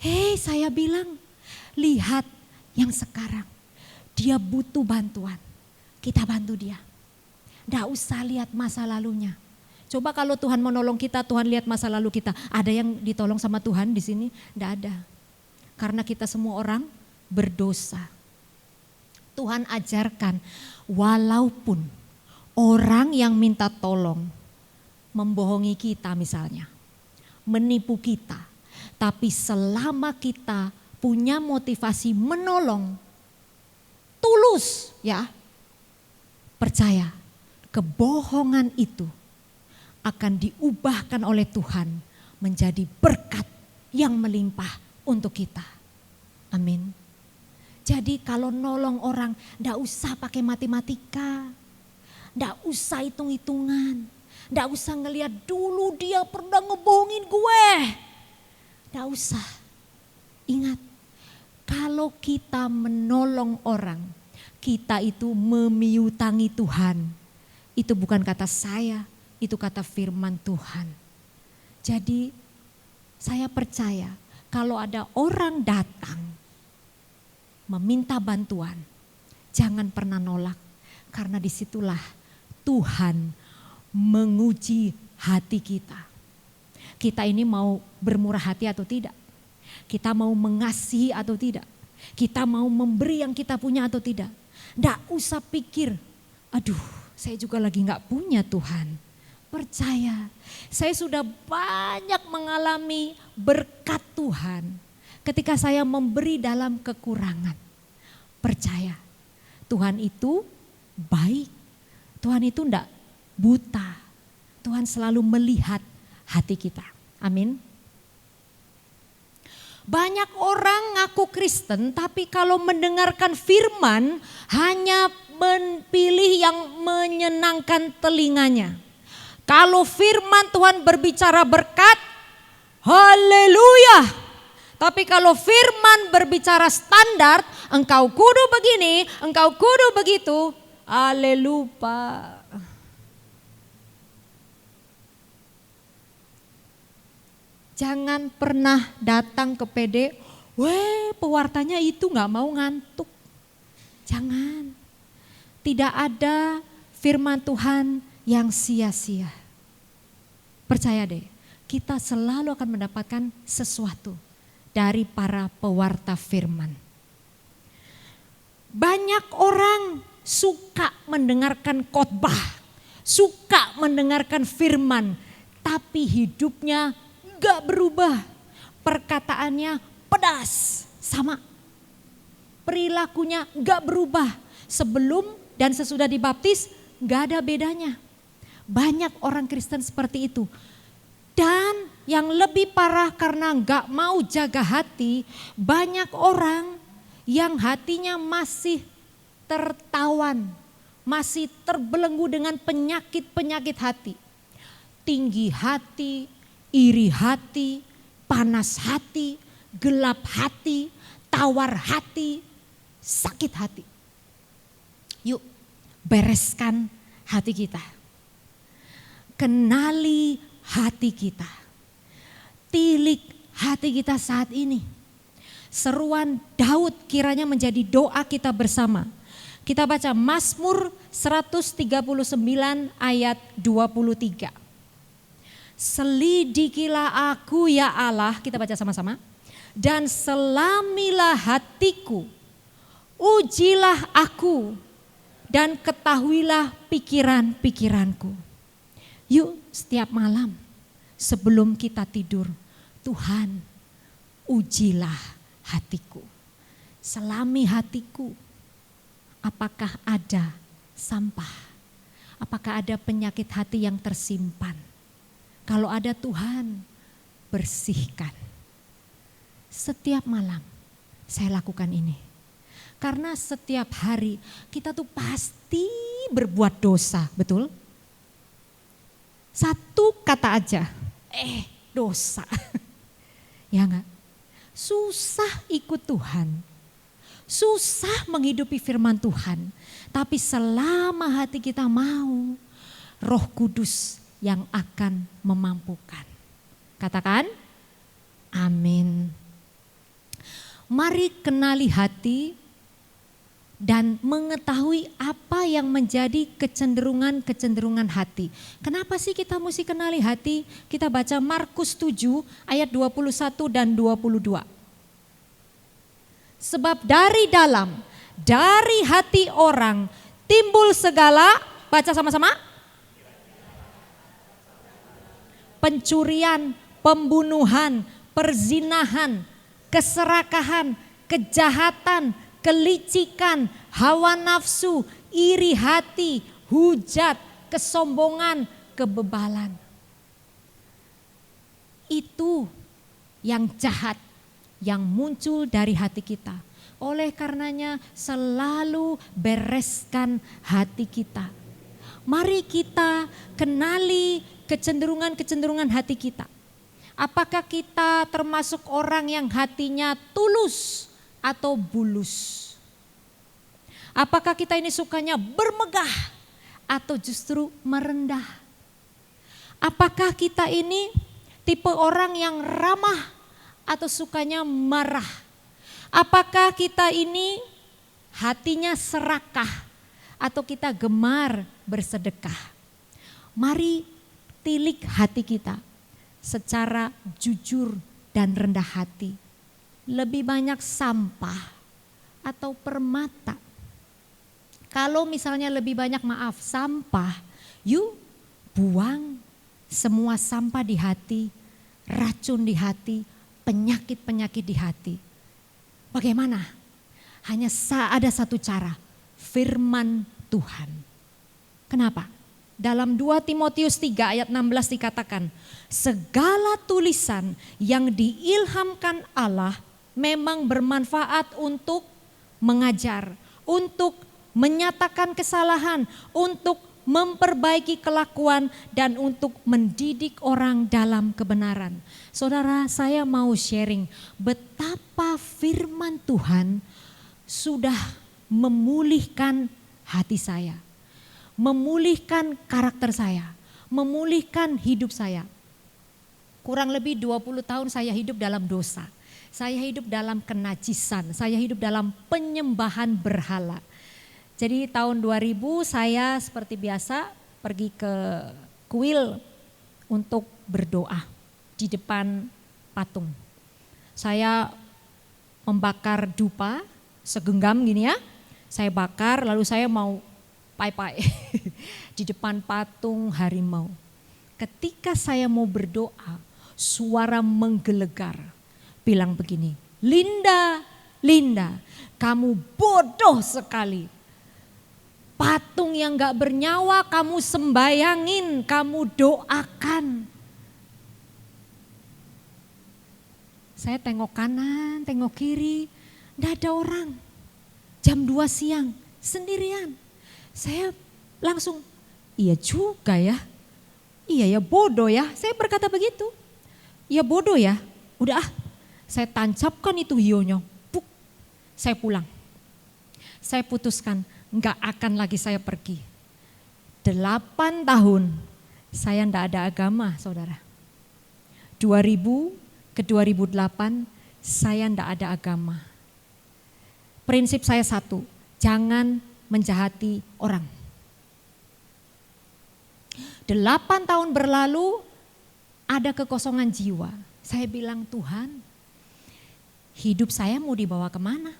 Hei, saya bilang, lihat yang sekarang. Dia butuh bantuan, kita bantu dia. Ndak usah lihat masa lalunya. Coba kalau Tuhan menolong kita, Tuhan lihat masa lalu kita. Ada yang ditolong sama Tuhan di sini? Ndak ada. Karena kita semua orang berdosa. Tuhan ajarkan, walaupun orang yang minta tolong membohongi kita misalnya, menipu kita, tapi selama kita punya motivasi menolong, tulus ya, percaya kebohongan itu akan diubahkan oleh Tuhan menjadi berkat yang melimpah untuk kita. Amin. Jadi kalau nolong orang, ndak usah pakai matematika, ndak usah hitung-hitungan, ndak usah ngelihat dulu dia pernah ngebohongin gue, ndak usah. Ingat, kalau kita menolong orang, kita itu memiutangi Tuhan. Itu bukan kata saya, itu kata firman Tuhan. Jadi saya percaya kalau ada orang datang meminta bantuan, jangan pernah nolak, karena disitulah Tuhan menguji hati kita. Kita ini mau bermurah hati atau tidak? Kita mau mengasihi atau tidak? Kita mau memberi yang kita punya atau tidak? Nggak usah pikir, aduh saya juga lagi nggak punya Tuhan. Percaya, saya sudah banyak mengalami berkat Tuhan. Ketika saya memberi dalam kekurangan, percaya Tuhan itu baik, Tuhan itu enggak buta, Tuhan selalu melihat hati kita. Amin. Banyak orang ngaku Kristen tapi kalau mendengarkan firman hanya pilih yang menyenangkan telinganya. Kalau firman Tuhan berbicara berkat, haleluya. Tapi kalau firman berbicara standar, engkau kudu begini, engkau kudu begitu, haleluya. Jangan pernah datang ke PD, pewartanya itu gak mau ngantuk. Jangan. Tidak ada firman Tuhan yang sia-sia. Percaya deh, kita selalu akan mendapatkan sesuatu dari para pewarta firman. Banyak orang suka mendengarkan khotbah, suka mendengarkan firman, tapi hidupnya gak berubah. Perkataannya pedas, sama. Perilakunya gak berubah. Sebelum dan sesudah dibaptis gak ada bedanya. Banyak orang Kristen seperti itu. Dan yang lebih parah karena gak mau jaga hati, banyak orang yang hatinya masih tertawan, masih terbelenggu dengan penyakit-penyakit hati. Tinggi hati, iri hati, panas hati, gelap hati, tawar hati, sakit hati. Yuk bereskan hati kita. Kenali hati kita. Tilik hati kita saat ini. Seruan Daud kiranya menjadi doa kita bersama. Kita baca Mazmur 139 ayat 23. Selidikilah aku ya Allah, kita baca sama-sama. Dan selamilah hatiku, ujilah aku dan ketahuilah pikiran-pikiranku. Yuk setiap malam sebelum kita tidur, Tuhan ujilah hatiku. Selami hatiku, apakah ada sampah? Apakah ada penyakit hati yang tersimpan? Kalau ada Tuhan, bersihkan. Setiap malam saya lakukan ini. Karena setiap hari kita tuh pasti berbuat dosa, betul? Satu kata aja, dosa. Ya enggak? Susah ikut Tuhan susah menghidupi firman Tuhan. Tapi selama hati kita mau, Roh Kudus yang akan memampukan. Katakan, amin. Mari kenali hati dan mengetahui apa yang menjadi kecenderungan-kecenderungan hati. Kenapa sih kita mesti kenali hati? Kita baca Markus 7 ayat 21 dan 22. Sebab dari dalam, dari hati orang timbul segala, baca sama-sama. Pencurian, pembunuhan, perzinahan, keserakahan, kejahatan, kelicikan, hawa nafsu, iri hati, hujat, kesombongan, kebebalan. Itu yang jahat yang muncul dari hati kita. Oleh karenanya selalu bereskan hati kita. Mari kita kenali kecenderungan-kecenderungan hati kita. Apakah kita termasuk orang yang hatinya tulus atau bulus? Apakah kita ini sukanya bermegah atau justru merendah? Apakah kita ini tipe orang yang ramah atau sukanya marah? Apakah kita ini hatinya serakah atau kita gemar bersedekah? Mari tilik hati kita secara jujur dan rendah hati. Lebih banyak sampah atau permata? Kalau misalnya lebih banyak sampah, yuk buang semua sampah di hati, racun di hati, penyakit-penyakit di hati. Bagaimana? Hanya ada satu cara, firman Tuhan. Kenapa? Dalam 2 Timotius 3 ayat 16 dikatakan, segala tulisan yang diilhamkan Allah memang bermanfaat untuk mengajar, untuk menyatakan kesalahan, untuk memperbaiki kelakuan, dan untuk mendidik orang dalam kebenaran. Saudara, saya mau sharing betapa firman Tuhan sudah memulihkan hati saya, memulihkan karakter saya, memulihkan hidup saya. Kurang lebih 20 tahun saya hidup dalam dosa. Saya hidup dalam kenajisan, saya hidup dalam penyembahan berhala. Jadi tahun 2000 saya seperti biasa pergi ke kuil untuk berdoa di depan patung. Saya membakar dupa segenggam gini ya. Saya bakar lalu saya mau pai-pai di depan patung harimau. Ketika saya mau berdoa, suara menggelegar bilang begini, Linda, Linda, kamu bodoh sekali. Patung yang gak bernyawa kamu sembayangin, kamu doakan. Saya tengok kanan, tengok kiri, gak ada orang. Jam 2 siang, sendirian. Saya langsung, iya juga ya. Iya ya bodoh ya, saya berkata begitu. Iya bodoh ya, udah saya tancapkan itu hionya. Puk, saya pulang. Saya putuskan, enggak akan lagi saya pergi. 8 tahun saya enggak ada agama, saudara. 2000 ke 2008 saya enggak ada agama. Prinsip saya satu, jangan menjahati orang. 8 tahun berlalu ada kekosongan jiwa. Saya bilang, Tuhan, hidup saya mau dibawa kemana?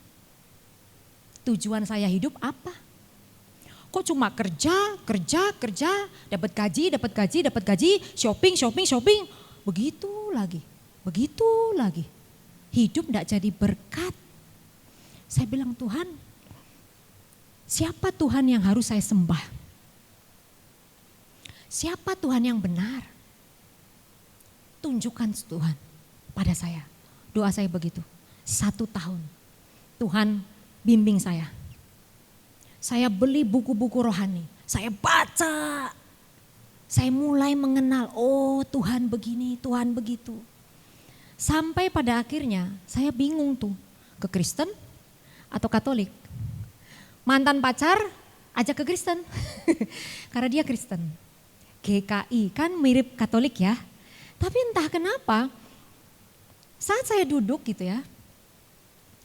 Tujuan saya hidup apa? Kok cuma kerja, dapat gaji, shopping, begitu lagi. Hidup enggak jadi berkat. Saya bilang, Tuhan, siapa Tuhan yang harus saya sembah? Siapa Tuhan yang benar? Tunjukkan Tuhan pada saya. Doa saya begitu. 1 tahun Tuhan bimbing saya. Saya beli buku-buku rohani. Saya baca. Saya mulai mengenal, oh Tuhan begini, Tuhan begitu. Sampai pada akhirnya saya bingung tuh. Ke Kristen atau Katolik. Mantan pacar ajak ke Kristen karena dia Kristen. GKI kan mirip Katolik ya. Tapi entah kenapa saat saya duduk gitu ya.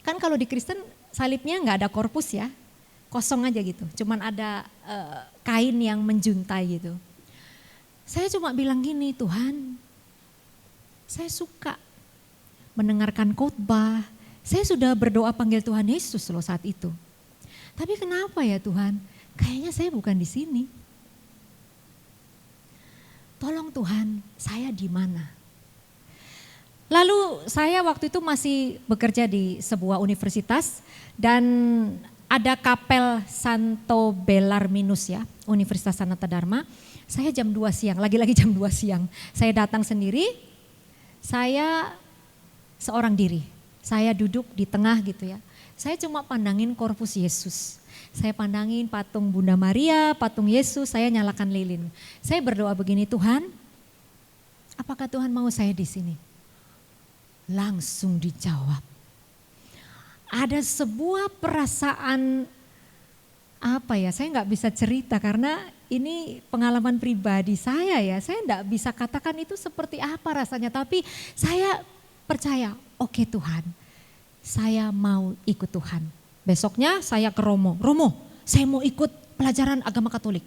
Kan kalau di Kristen salibnya nggak ada korpus ya. Kosong aja gitu. Cuman ada kain yang menjuntai gitu. Saya cuma bilang gini, Tuhan, saya suka mendengarkan khotbah. Saya sudah berdoa panggil Tuhan Yesus loh saat itu. Tapi kenapa ya Tuhan? Kayaknya saya bukan di sini. Tolong Tuhan, saya di mana? Lalu saya waktu itu masih bekerja di sebuah universitas dan ada kapel Santo Belarminus ya, Universitas Sanata Dharma. Saya jam 2 siang, lagi-lagi jam 2 siang. Saya datang sendiri, saya seorang diri. Saya duduk di tengah gitu ya. Saya cuma pandangin korpus Yesus. Saya pandangin patung Bunda Maria, patung Yesus, saya nyalakan lilin. Saya berdoa begini, Tuhan, apakah Tuhan mau saya di sini? Langsung dijawab. Ada sebuah perasaan apa ya, saya nggak bisa cerita karena ini pengalaman pribadi saya ya. Saya nggak bisa katakan itu seperti apa rasanya, tapi saya percaya, oke Tuhan, saya mau ikut Tuhan. Besoknya saya ke Romo, saya mau ikut pelajaran agama Katolik.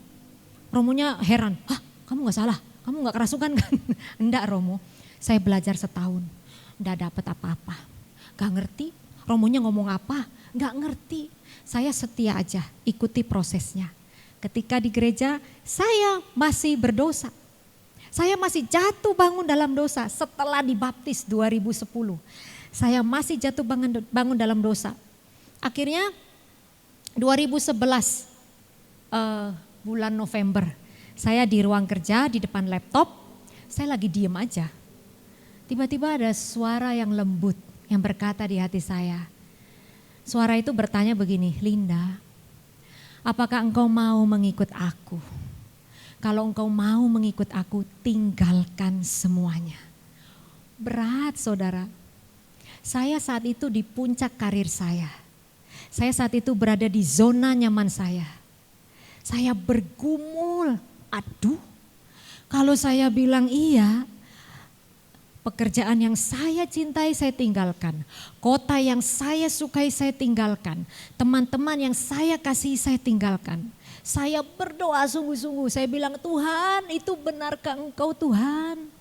Romonya heran, hah kamu gak salah, kamu gak kerasukan kan? Enggak Romo, saya belajar setahun, enggak dapat apa-apa. Gak ngerti, Romonya ngomong apa, gak ngerti. Saya setia aja ikuti prosesnya. Ketika di gereja saya masih berdosa. Saya masih jatuh bangun dalam dosa setelah dibaptis 2010. Saya masih jatuh bangun dalam dosa. Akhirnya 2011 bulan November saya di ruang kerja di depan laptop. Saya lagi diem aja. Tiba-tiba ada suara yang lembut yang berkata di hati saya. Suara itu bertanya begini, Linda, apakah engkau mau mengikut aku? Kalau engkau mau mengikut aku, tinggalkan semuanya. Berat saudara. Saya saat itu di puncak karir saya. Saya saat itu berada di zona nyaman saya. Saya bergumul, aduh kalau saya bilang iya, pekerjaan yang saya cintai saya tinggalkan. Kota yang saya sukai saya tinggalkan. Teman-teman yang saya kasihi saya tinggalkan. Saya berdoa sungguh-sungguh, saya bilang Tuhan itu benarkah engkau Tuhan?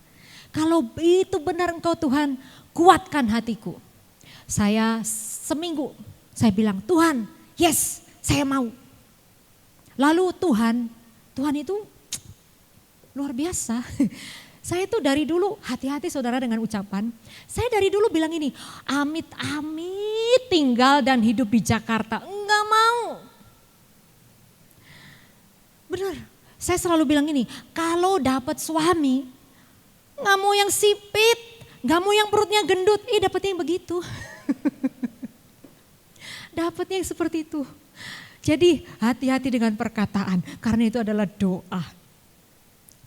Kalau itu benar engkau Tuhan, kuatkan hatiku. Saya seminggu, saya bilang Tuhan, yes saya mau. Lalu Tuhan itu luar biasa. Saya itu dari dulu, hati-hati saudara dengan ucapan. Saya dari dulu bilang ini, amit-amit tinggal dan hidup di Jakarta, enggak mau. Benar, saya selalu bilang ini, kalau dapat suami, nggak mau yang sipit, nggak mau yang perutnya gendut, dapetnya yang begitu. Dapetnya yang seperti itu. Jadi hati-hati dengan perkataan, karena itu adalah doa.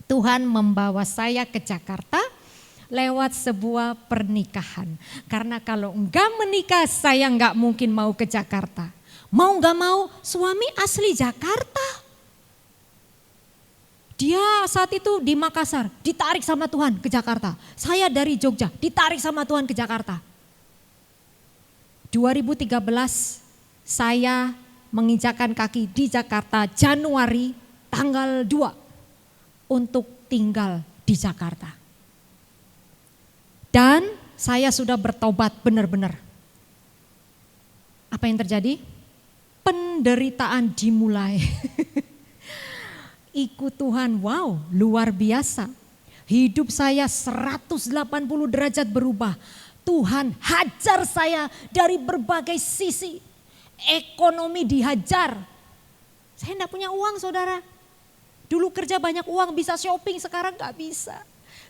Tuhan membawa saya ke Jakarta lewat sebuah pernikahan. Karena kalau enggak menikah, saya enggak mungkin mau ke Jakarta. Mau enggak mau, suami asli Jakarta. Dia saat itu di Makassar, ditarik sama Tuhan ke Jakarta. Saya dari Jogja, ditarik sama Tuhan ke Jakarta. 2013 saya menginjakkan kaki di Jakarta Januari tanggal 2 untuk tinggal di Jakarta. Dan saya sudah bertobat benar-benar. Apa yang terjadi? Penderitaan dimulai. Ikut Tuhan, wow luar biasa. Hidup saya 180 derajat berubah. Tuhan hajar saya dari berbagai sisi. Ekonomi dihajar. Saya enggak punya uang saudara. Dulu kerja banyak uang bisa shopping, sekarang gak bisa.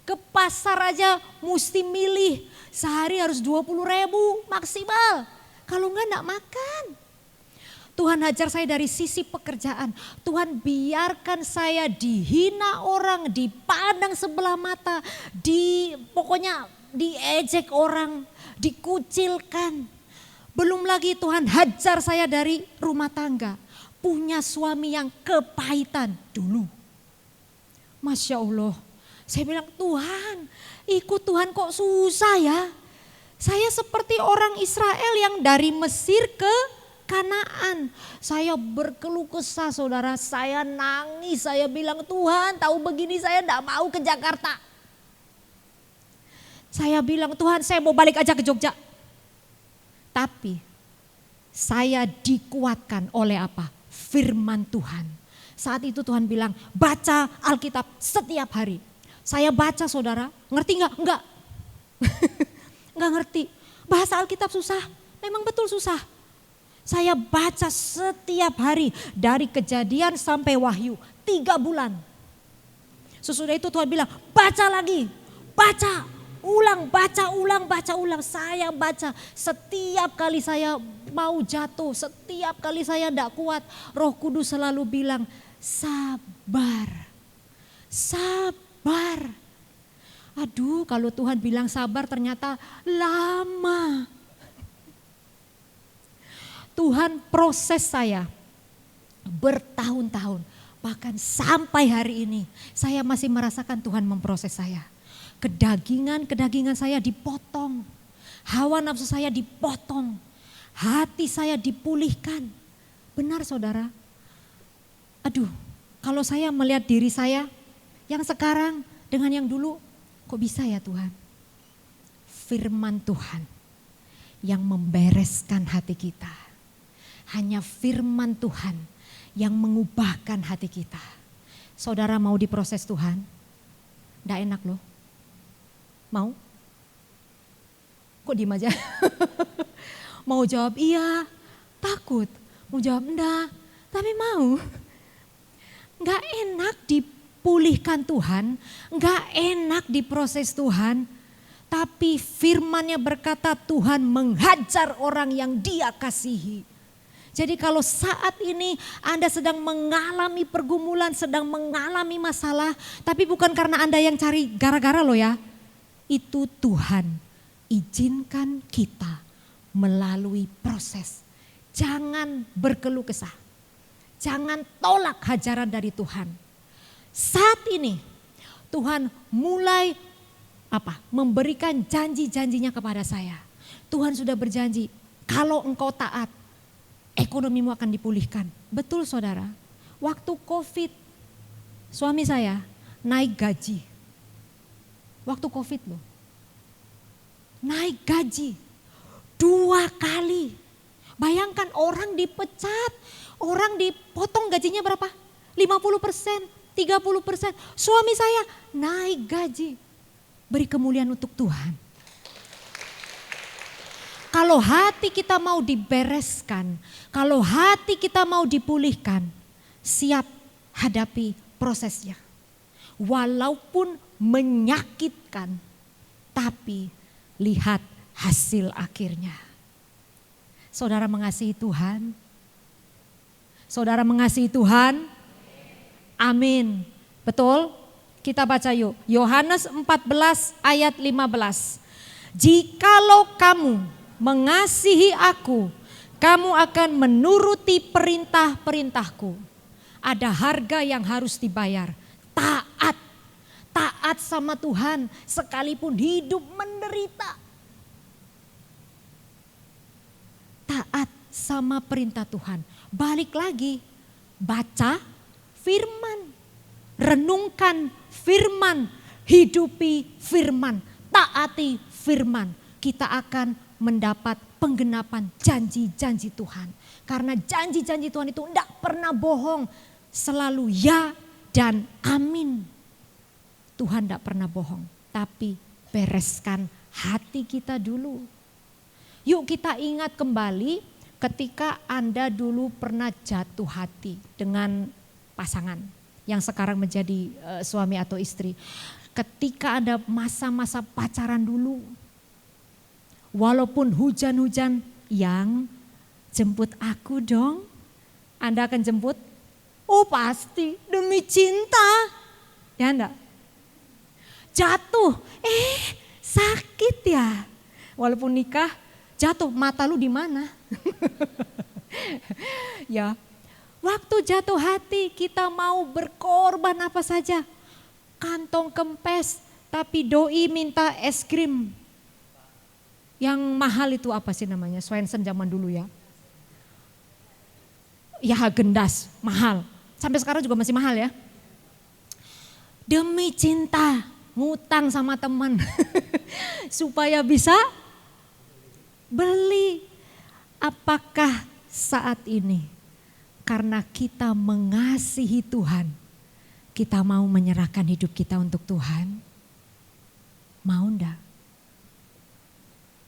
Ke pasar aja mesti milih. Sehari harus 20.000 maksimal. Kalau enggak makan. Tuhan hajar saya dari sisi pekerjaan. Tuhan biarkan saya dihina orang, dipandang sebelah mata, pokoknya diejek orang, dikucilkan. Belum lagi Tuhan hajar saya dari rumah tangga. Punya suami yang kepahitan dulu. Masya Allah. Saya bilang, Tuhan, ikut Tuhan kok susah ya. Saya seperti orang Israel yang dari Mesir ke Kanaan. Saya berkeluh kesah saudara, saya nangis, saya bilang Tuhan tahu begini saya tidak mau ke Jakarta. Saya bilang Tuhan saya mau balik aja ke Jogja. Tapi saya dikuatkan oleh apa? Firman Tuhan. Saat itu Tuhan bilang baca Alkitab setiap hari. Saya baca saudara, ngerti nggak? Enggak. Nggak ngerti. Bahasa Alkitab susah, memang betul susah. Saya baca setiap hari dari Kejadian sampai Wahyu 3 bulan. Sesudah itu Tuhan bilang baca lagi, baca ulang, baca ulang, baca ulang. Saya baca setiap kali saya mau jatuh, setiap kali saya tidak kuat. Roh Kudus selalu bilang sabar, sabar. Aduh kalau Tuhan bilang sabar ternyata lama. Tuhan proses saya bertahun-tahun. Bahkan sampai hari ini saya masih merasakan Tuhan memproses saya. Kedagingan saya dipotong. Hawa nafsu saya dipotong. Hati saya dipulihkan. Benar saudara? Aduh kalau saya melihat diri saya yang sekarang dengan yang dulu. Kok bisa ya Tuhan? Firman Tuhan yang membereskan hati kita. Hanya firman Tuhan yang mengubahkan hati kita. Saudara mau diproses Tuhan? Nggak enak loh. Mau? Kok diem aja? Mau jawab iya, takut. Mau jawab enggak, tapi mau. Nggak enak dipulihkan Tuhan, nggak enak diproses Tuhan. Tapi firman-Nya berkata Tuhan menghajar orang yang Dia kasihi. Jadi kalau saat ini Anda sedang mengalami pergumulan, sedang mengalami masalah, tapi bukan karena Anda yang cari gara-gara loh ya. Itu Tuhan izinkan kita melalui proses. Jangan berkeluh kesah. Jangan tolak hajaran dari Tuhan. Saat ini Tuhan mulai memberikan janji-janjinya kepada saya. Tuhan sudah berjanji kalau engkau taat, ekonomimu akan dipulihkan. Betul saudara, waktu COVID suami saya naik gaji. Waktu COVID loh. Naik gaji 2 kali. Bayangkan orang dipecat, orang dipotong gajinya berapa? 50%, 30%. Suami saya naik gaji. Beri kemuliaan untuk Tuhan. Kalau hati kita mau dibereskan, kalau hati kita mau dipulihkan, siap hadapi prosesnya. Walaupun menyakitkan, tapi lihat hasil akhirnya. Saudara mengasihi Tuhan? Saudara mengasihi Tuhan? Amin. Betul? Kita baca yuk. Yohanes 14 ayat 15. Jikalau kamu mengasihi aku, kamu akan menuruti perintah-perintahku. Ada harga yang harus dibayar. Taat. Taat sama Tuhan sekalipun hidup menderita. Taat sama perintah Tuhan. Balik lagi, baca firman. Renungkan firman, hidupi firman, taati firman. Kita akan mendapat penggenapan janji-janji Tuhan. Karena janji-janji Tuhan itu tidak pernah bohong. Selalu ya dan amin. Tuhan tidak pernah bohong. Tapi bereskan hati kita dulu. Yuk kita ingat kembali ketika Anda dulu pernah jatuh hati dengan pasangan. Yang sekarang menjadi suami atau istri. Ketika ada masa-masa pacaran dulu. Walaupun hujan-hujan, yang jemput aku dong. Anda akan jemput? Oh pasti, demi cinta. Ya enggak? Jatuh, sakit ya. Walaupun nikah, jatuh, mata lu di mana? Ya, waktu jatuh hati kita mau berkorban apa saja. Kantong kempes, tapi doi minta es krim. Yang mahal itu apa sih namanya? Swensen zaman dulu ya. Ya Haagen-Dazs, mahal. Sampai sekarang juga masih mahal ya. Demi cinta, ngutang sama teman. Supaya bisa beli. Apakah saat ini karena kita mengasihi Tuhan, kita mau menyerahkan hidup kita untuk Tuhan? Mau enggak?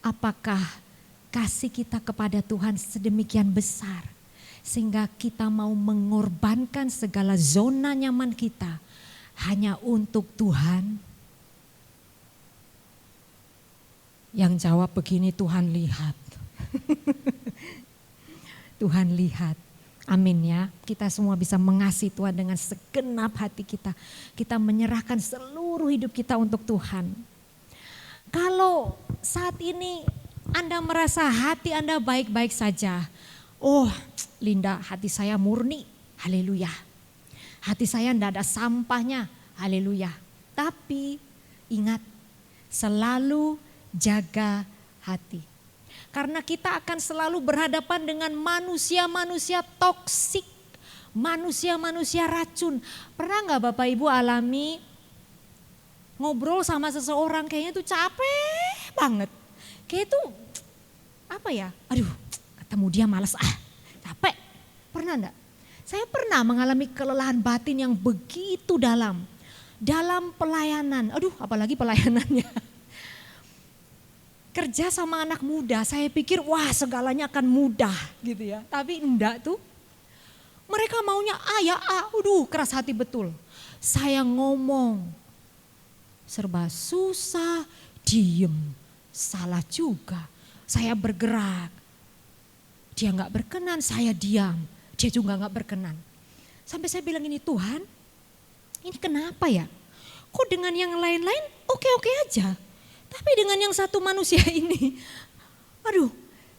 Apakah kasih kita kepada Tuhan sedemikian besar sehingga kita mau mengorbankan segala zona nyaman kita hanya untuk Tuhan? Yang jawab begini, Tuhan lihat. Tuhan lihat. Amin ya. Kita semua bisa mengasihi Tuhan dengan segenap hati kita. Kita menyerahkan seluruh hidup kita untuk Tuhan. Kalau saat ini Anda merasa hati Anda baik-baik saja. Oh Linda, hati saya murni. Haleluya. Hati saya tidak ada sampahnya. Haleluya. Tapi ingat, selalu jaga hati. Karena kita akan selalu berhadapan dengan manusia-manusia toksik, manusia-manusia racun. Pernah nggak Bapak Ibu alami ngobrol sama seseorang kayaknya tuh capek banget. Kayak itu apa ya, aduh ketemu dia malas, capek. Pernah enggak? Saya pernah mengalami kelelahan batin yang begitu dalam pelayanan. Aduh apalagi pelayanannya. Kerja sama anak muda, saya pikir wah segalanya akan mudah gitu ya. Tapi enggak tuh. Mereka maunya A ya A, keras hati betul. Saya ngomong, serba susah, diem, salah juga. Saya bergerak, dia gak berkenan, saya diam, dia juga gak berkenan. Sampai saya bilang ini, Tuhan ini kenapa ya? Kok dengan yang lain-lain oke-oke aja. Tapi dengan yang satu manusia ini,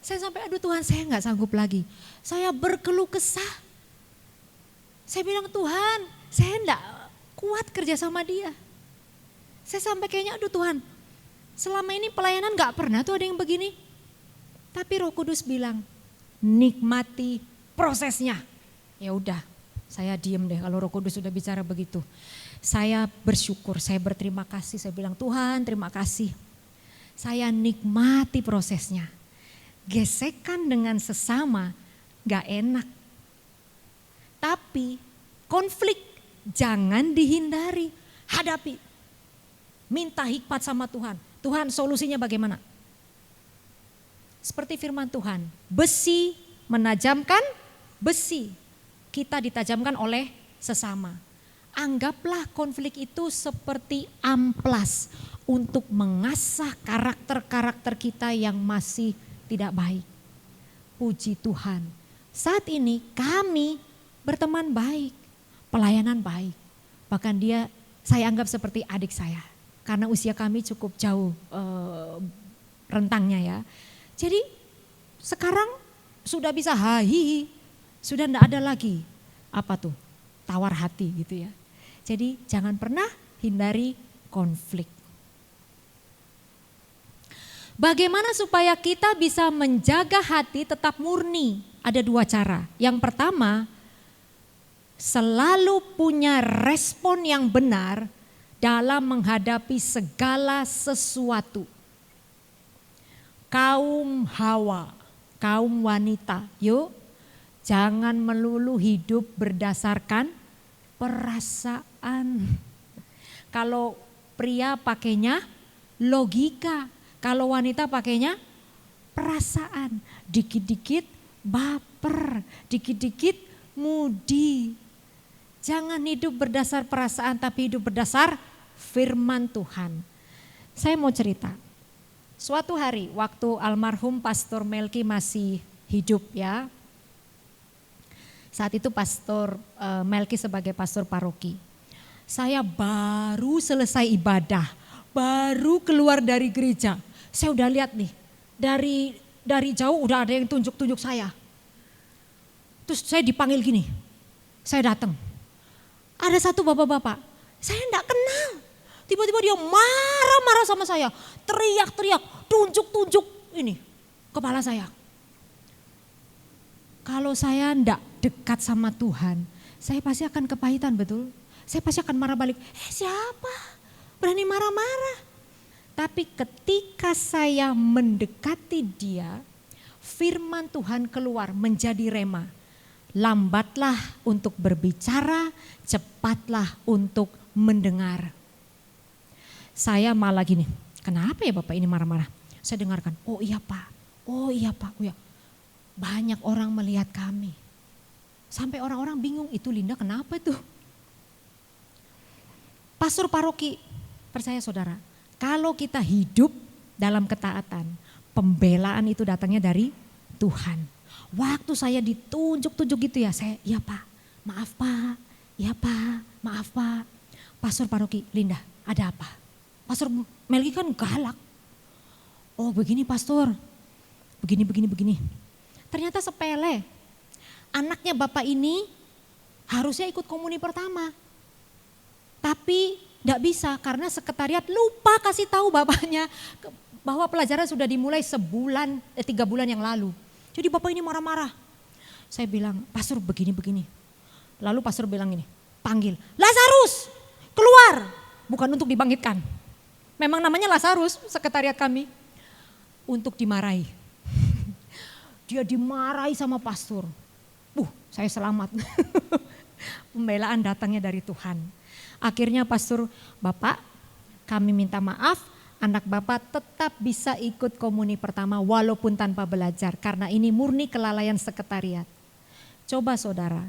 saya sampai Tuhan saya gak sanggup lagi. Saya berkeluh kesah. Saya bilang Tuhan, saya gak kuat kerja sama dia. Saya sampai kayaknya Tuhan, selama ini pelayanan gak pernah tuh ada yang begini. Tapi Roh Kudus bilang, nikmati prosesnya. Ya udah, saya diem deh kalau Roh Kudus sudah bicara begitu. Saya bersyukur, saya berterima kasih, saya bilang Tuhan terima kasih. Saya nikmati prosesnya. Gesekan dengan sesama gak enak. Tapi konflik jangan dihindari, hadapi. Minta hikmat sama Tuhan. Tuhan solusinya bagaimana? Seperti firman Tuhan, besi menajamkan besi. Kita ditajamkan oleh sesama. Anggaplah konflik itu seperti amplas untuk mengasah karakter-karakter kita yang masih tidak baik. Puji Tuhan, saat ini kami berteman baik, pelayanan baik. Bahkan dia saya anggap seperti adik saya karena usia kami cukup jauh rentangnya ya. Jadi sekarang sudah bisa hahihi, sudah tidak ada lagi tawar hati gitu ya. Jadi jangan pernah hindari konflik. Bagaimana supaya kita bisa menjaga hati tetap murni? Ada dua cara. Yang pertama, selalu punya respon yang benar dalam menghadapi segala sesuatu. Kaum Hawa, kaum wanita, yuk jangan melulu hidup berdasarkan perasaan. Kalau pria pakainya logika, kalau wanita pakainya perasaan. Dikit-dikit baper, dikit-dikit mudi. Jangan hidup berdasar perasaan tapi hidup berdasar firman Tuhan. Saya mau cerita. Suatu hari waktu almarhum Pastor Melki masih hidup ya. Saat itu Pastor Melki sebagai pastor paroki. Saya baru selesai ibadah, baru keluar dari gereja. Saya udah lihat nih, dari dari jauh udah ada yang tunjuk-tunjuk saya. Terus saya dipanggil gini, saya datang. Ada satu bapak-bapak, saya enggak kenal. Tiba-tiba dia marah-marah sama saya, teriak-teriak, tunjuk-tunjuk ini kepala saya. Kalau saya enggak dekat sama Tuhan, saya pasti akan kepahitan, betul? Saya pasti akan marah balik, siapa berani marah-marah? Tapi ketika saya mendekati dia, firman Tuhan keluar menjadi rema. Lambatlah untuk berbicara, cepatlah untuk mendengar. Saya malah gini, kenapa ya Bapak ini marah-marah? Saya dengarkan, oh iya Pak, oh iya Pak, oh iya. Banyak orang melihat kami. Sampai orang-orang bingung, itu Linda kenapa itu? Pastor paroki, percaya saudara, kalau kita hidup dalam ketaatan, pembelaan itu datangnya dari Tuhan. Waktu saya ditunjuk-tunjuk gitu ya, saya, ya Pak, maaf Pak, ya Pak, maaf Pak. Pastor paroki, Linda, ada apa? Pastor Melki kan galak. Oh begini pastor, begini. Ternyata sepele. Anaknya Bapak ini harusnya ikut komuni pertama. Tapi tidak bisa karena sekretariat lupa kasih tahu bapaknya bahwa pelajaran sudah dimulai 3 bulan yang lalu. Jadi Bapak ini marah-marah. Saya bilang, pastor begini. Lalu pastor bilang ini, panggil, Lazarus keluar. Bukan untuk dibangkitkan. Memang namanya Lazarus, sekretariat kami. Untuk dimarahi. Dia dimarahi sama pastor. Saya selamat. Pembelaan datangnya dari Tuhan. Akhirnya pastor, Bapak kami minta maaf, anak Bapak tetap bisa ikut komuni pertama walaupun tanpa belajar. Karena ini murni kelalaian sekretariat. Coba saudara,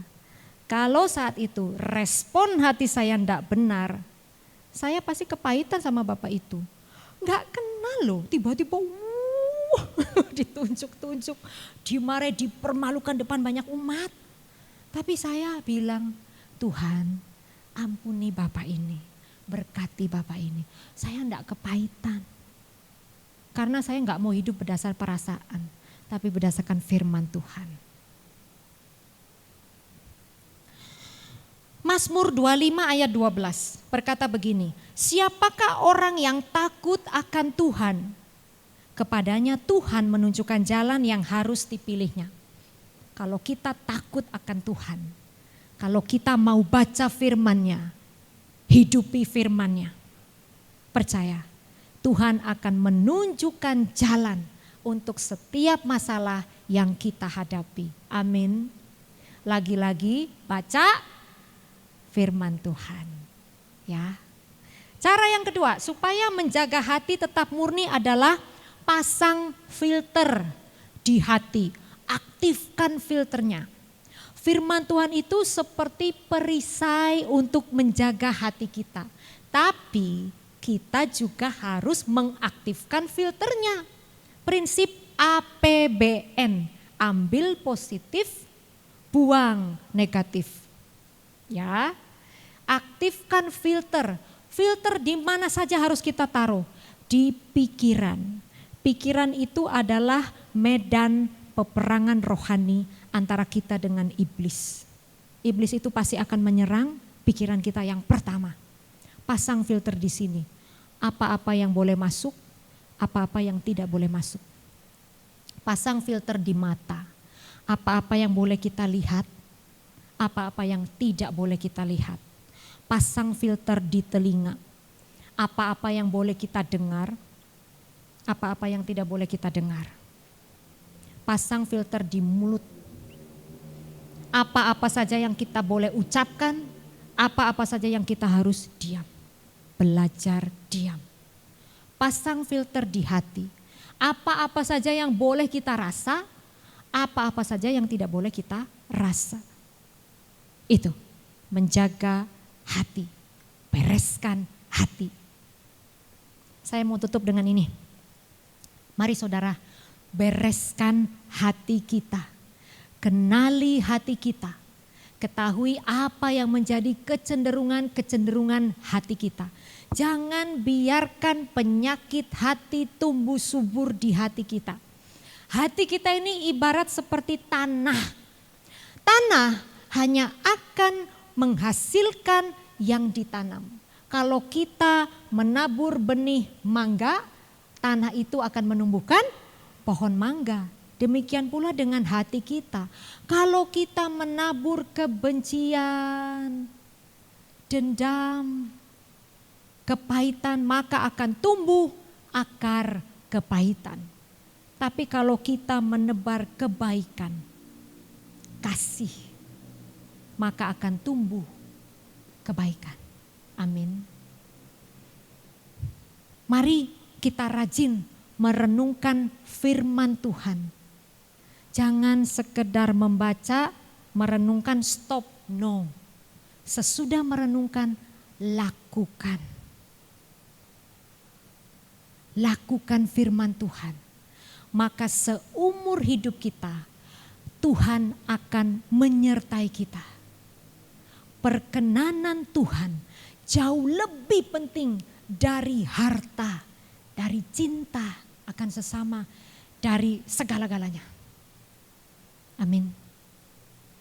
kalau saat itu respon hati saya tidak benar, saya pasti kepahitan sama Bapak itu. Gak kenal loh, tiba-tiba ditunjuk-tunjuk, dimarahi, dipermalukan depan banyak umat. Tapi saya bilang, Tuhan ampuni Bapak ini, berkati Bapak ini. Saya gak kepahitan. Karena saya gak mau hidup berdasar perasaan, tapi berdasarkan firman Tuhan. Mazmur 25 ayat 12 berkata begini, siapakah orang yang takut akan Tuhan? Kepadanya Tuhan menunjukkan jalan yang harus dipilihnya. Kalau kita takut akan Tuhan, kalau kita mau baca firman-Nya, hidupi firman-Nya, percaya Tuhan akan menunjukkan jalan untuk setiap masalah yang kita hadapi. Amin. Lagi-lagi baca firman Tuhan. Ya. Cara yang kedua, supaya menjaga hati tetap murni adalah pasang filter di hati. Aktifkan filternya. Firman Tuhan itu seperti perisai untuk menjaga hati kita. Tapi kita juga harus mengaktifkan filternya. Prinsip APBN, ambil positif, buang negatif. Ya. Aktifkan filter. Filter di mana saja harus kita taruh? Di pikiran. Pikiran itu adalah medan peperangan rohani antara kita dengan iblis. Iblis itu pasti akan menyerang pikiran kita yang pertama. Pasang filter di sini. Apa-apa yang boleh masuk, apa-apa yang tidak boleh masuk. Pasang filter di mata. Apa-apa yang boleh kita lihat, apa-apa yang tidak boleh kita lihat. Pasang filter di telinga. Apa-apa yang boleh kita dengar, apa-apa yang tidak boleh kita dengar. Pasang filter di mulut. Apa-apa saja yang kita boleh ucapkan, apa-apa saja yang kita harus diam. Belajar diam. Pasang filter di hati. Apa-apa saja yang boleh kita rasa, apa-apa saja yang tidak boleh kita rasa. Itu menjaga hati, bereskan hati. Saya mau tutup dengan ini. Mari saudara, bereskan hati kita. Kenali hati kita. Ketahui apa yang menjadi kecenderungan hati kita. Jangan biarkan penyakit hati tumbuh subur di hati kita. Hati kita ini ibarat seperti tanah. Tanah hanya akan menghasilkan yang ditanam. Kalau kita menabur benih mangga, tanah itu akan menumbuhkan pohon mangga. Demikian pula dengan hati kita. Kalau kita menabur kebencian, dendam, kepahitan, maka akan tumbuh akar kepahitan. Tapi kalau kita menebar kebaikan, kasih, maka akan tumbuh kebaikan. Amin. Mari kita rajin merenungkan firman Tuhan. Jangan sekedar membaca, merenungkan, stop, no. Sesudah merenungkan, lakukan. Lakukan firman Tuhan. Maka seumur hidup kita, Tuhan akan menyertai kita. Perkenanan Tuhan jauh lebih penting dari harta, dari cinta akan sesama, dari segala-galanya. Amin.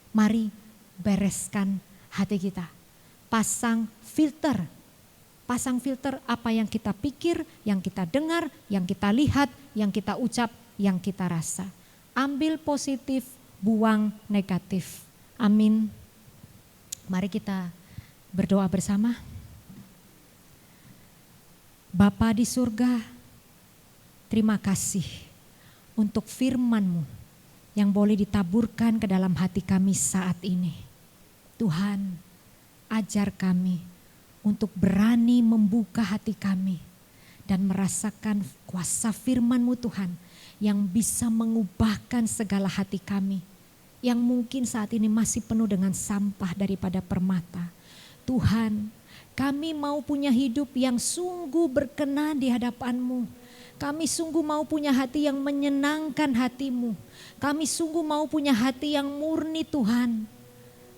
Mari bereskan hati kita. Pasang filter apa yang kita pikir, yang kita dengar, yang kita lihat, yang kita ucap, yang kita rasa. Ambil positif, buang negatif. Amin. Mari kita berdoa bersama. Bapa di surga, terima kasih untuk firman-Mu yang boleh ditaburkan ke dalam hati kami saat ini. Tuhan, ajar kami untuk berani membuka hati kami dan merasakan kuasa firman-Mu Tuhan yang bisa mengubahkan segala hati kami yang mungkin saat ini masih penuh dengan sampah daripada permata. Tuhan, kami mau punya hidup yang sungguh berkenan di hadapan-Mu. Kami sungguh mau punya hati yang menyenangkan hati-Mu. Kami sungguh mau punya hati yang murni Tuhan.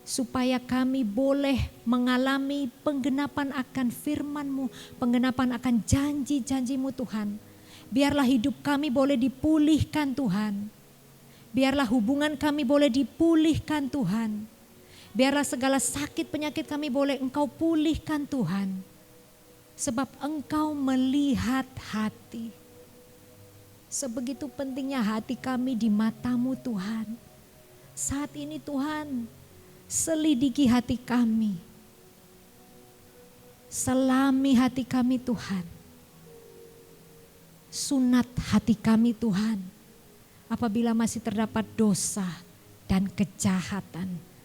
Supaya kami boleh mengalami penggenapan akan firman-Mu, penggenapan akan janji-janji-Mu Tuhan. Biarlah hidup kami boleh dipulihkan Tuhan. Biarlah hubungan kami boleh dipulihkan Tuhan. Biarlah segala sakit penyakit kami boleh Engkau pulihkan Tuhan. Sebab Engkau melihat hati. Sebegitu pentingnya hati kami di mata-Mu Tuhan. Saat ini Tuhan, selidiki hati kami. Selami hati kami Tuhan. Sunat hati kami Tuhan. Apabila masih terdapat dosa dan kejahatan.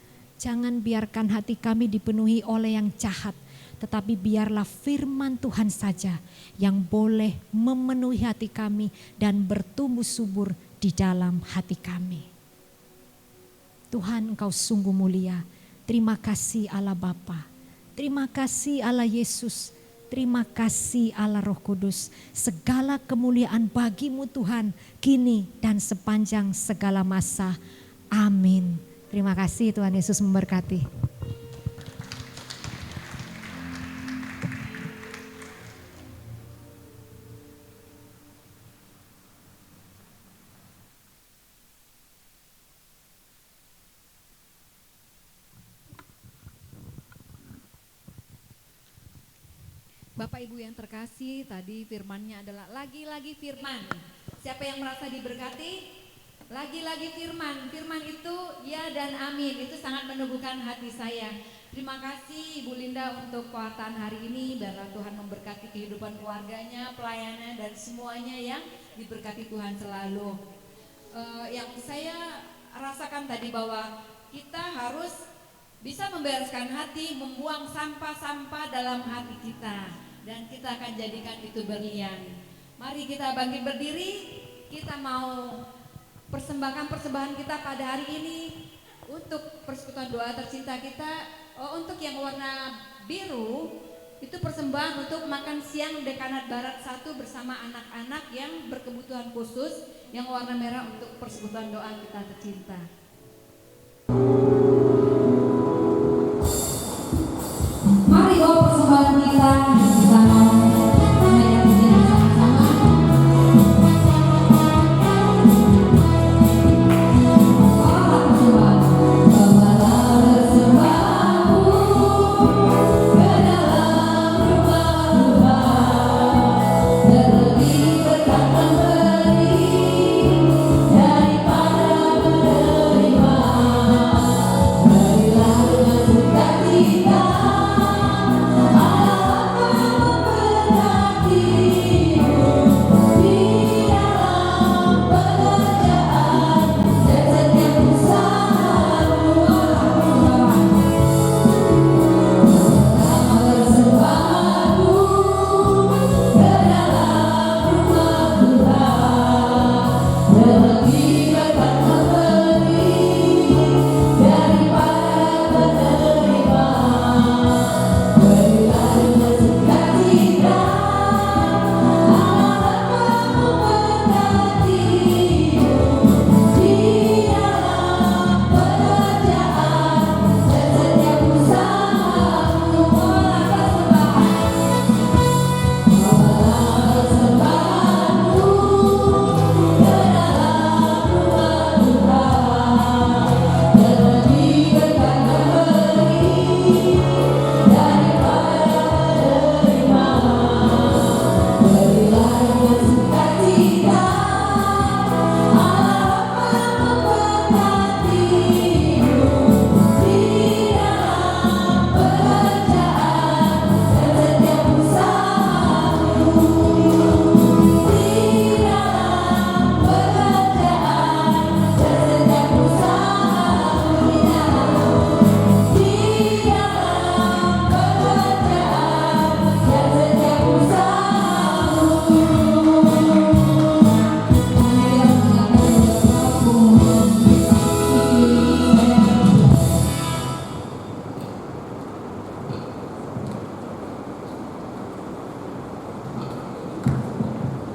Jangan biarkan hati kami dipenuhi oleh yang jahat. Tetapi biarlah firman Tuhan saja yang boleh memenuhi hati kami dan bertumbuh subur di dalam hati kami. Tuhan, Engkau sungguh mulia. Terima kasih Allah Bapa. Terima kasih Allah Yesus. Terima kasih Allah Roh Kudus. Segala kemuliaan bagi-Mu Tuhan kini dan sepanjang segala masa. Amin. Terima kasih, Tuhan Yesus memberkati. Bapak Ibu yang terkasih, tadi firmannya adalah lagi-lagi firman. Siapa yang merasa diberkati? Lagi-lagi firman. Firman itu ya dan amin. Itu sangat meneguhkan hati saya. Terima kasih Ibu Linda untuk kuartaan hari ini. Biarlah Tuhan memberkati kehidupan keluarganya, pelayannya dan semuanya yang diberkati Tuhan selalu. Yang saya rasakan tadi bahwa kita harus bisa membereskan hati, membuang sampah-sampah dalam hati kita. Dan kita akan jadikan itu berlian. Mari kita bangkit berdiri. Kita mau persembahkan persembahan kita pada hari ini untuk persekutuan doa tercinta kita. Untuk yang warna biru itu persembahan untuk makan siang Dekanat Barat 1 bersama anak-anak yang berkebutuhan khusus. Yang warna merah untuk persekutuan doa kita tercinta. Mari bawa persembahan kita. Kita mau menyayat pujian bersama-sama.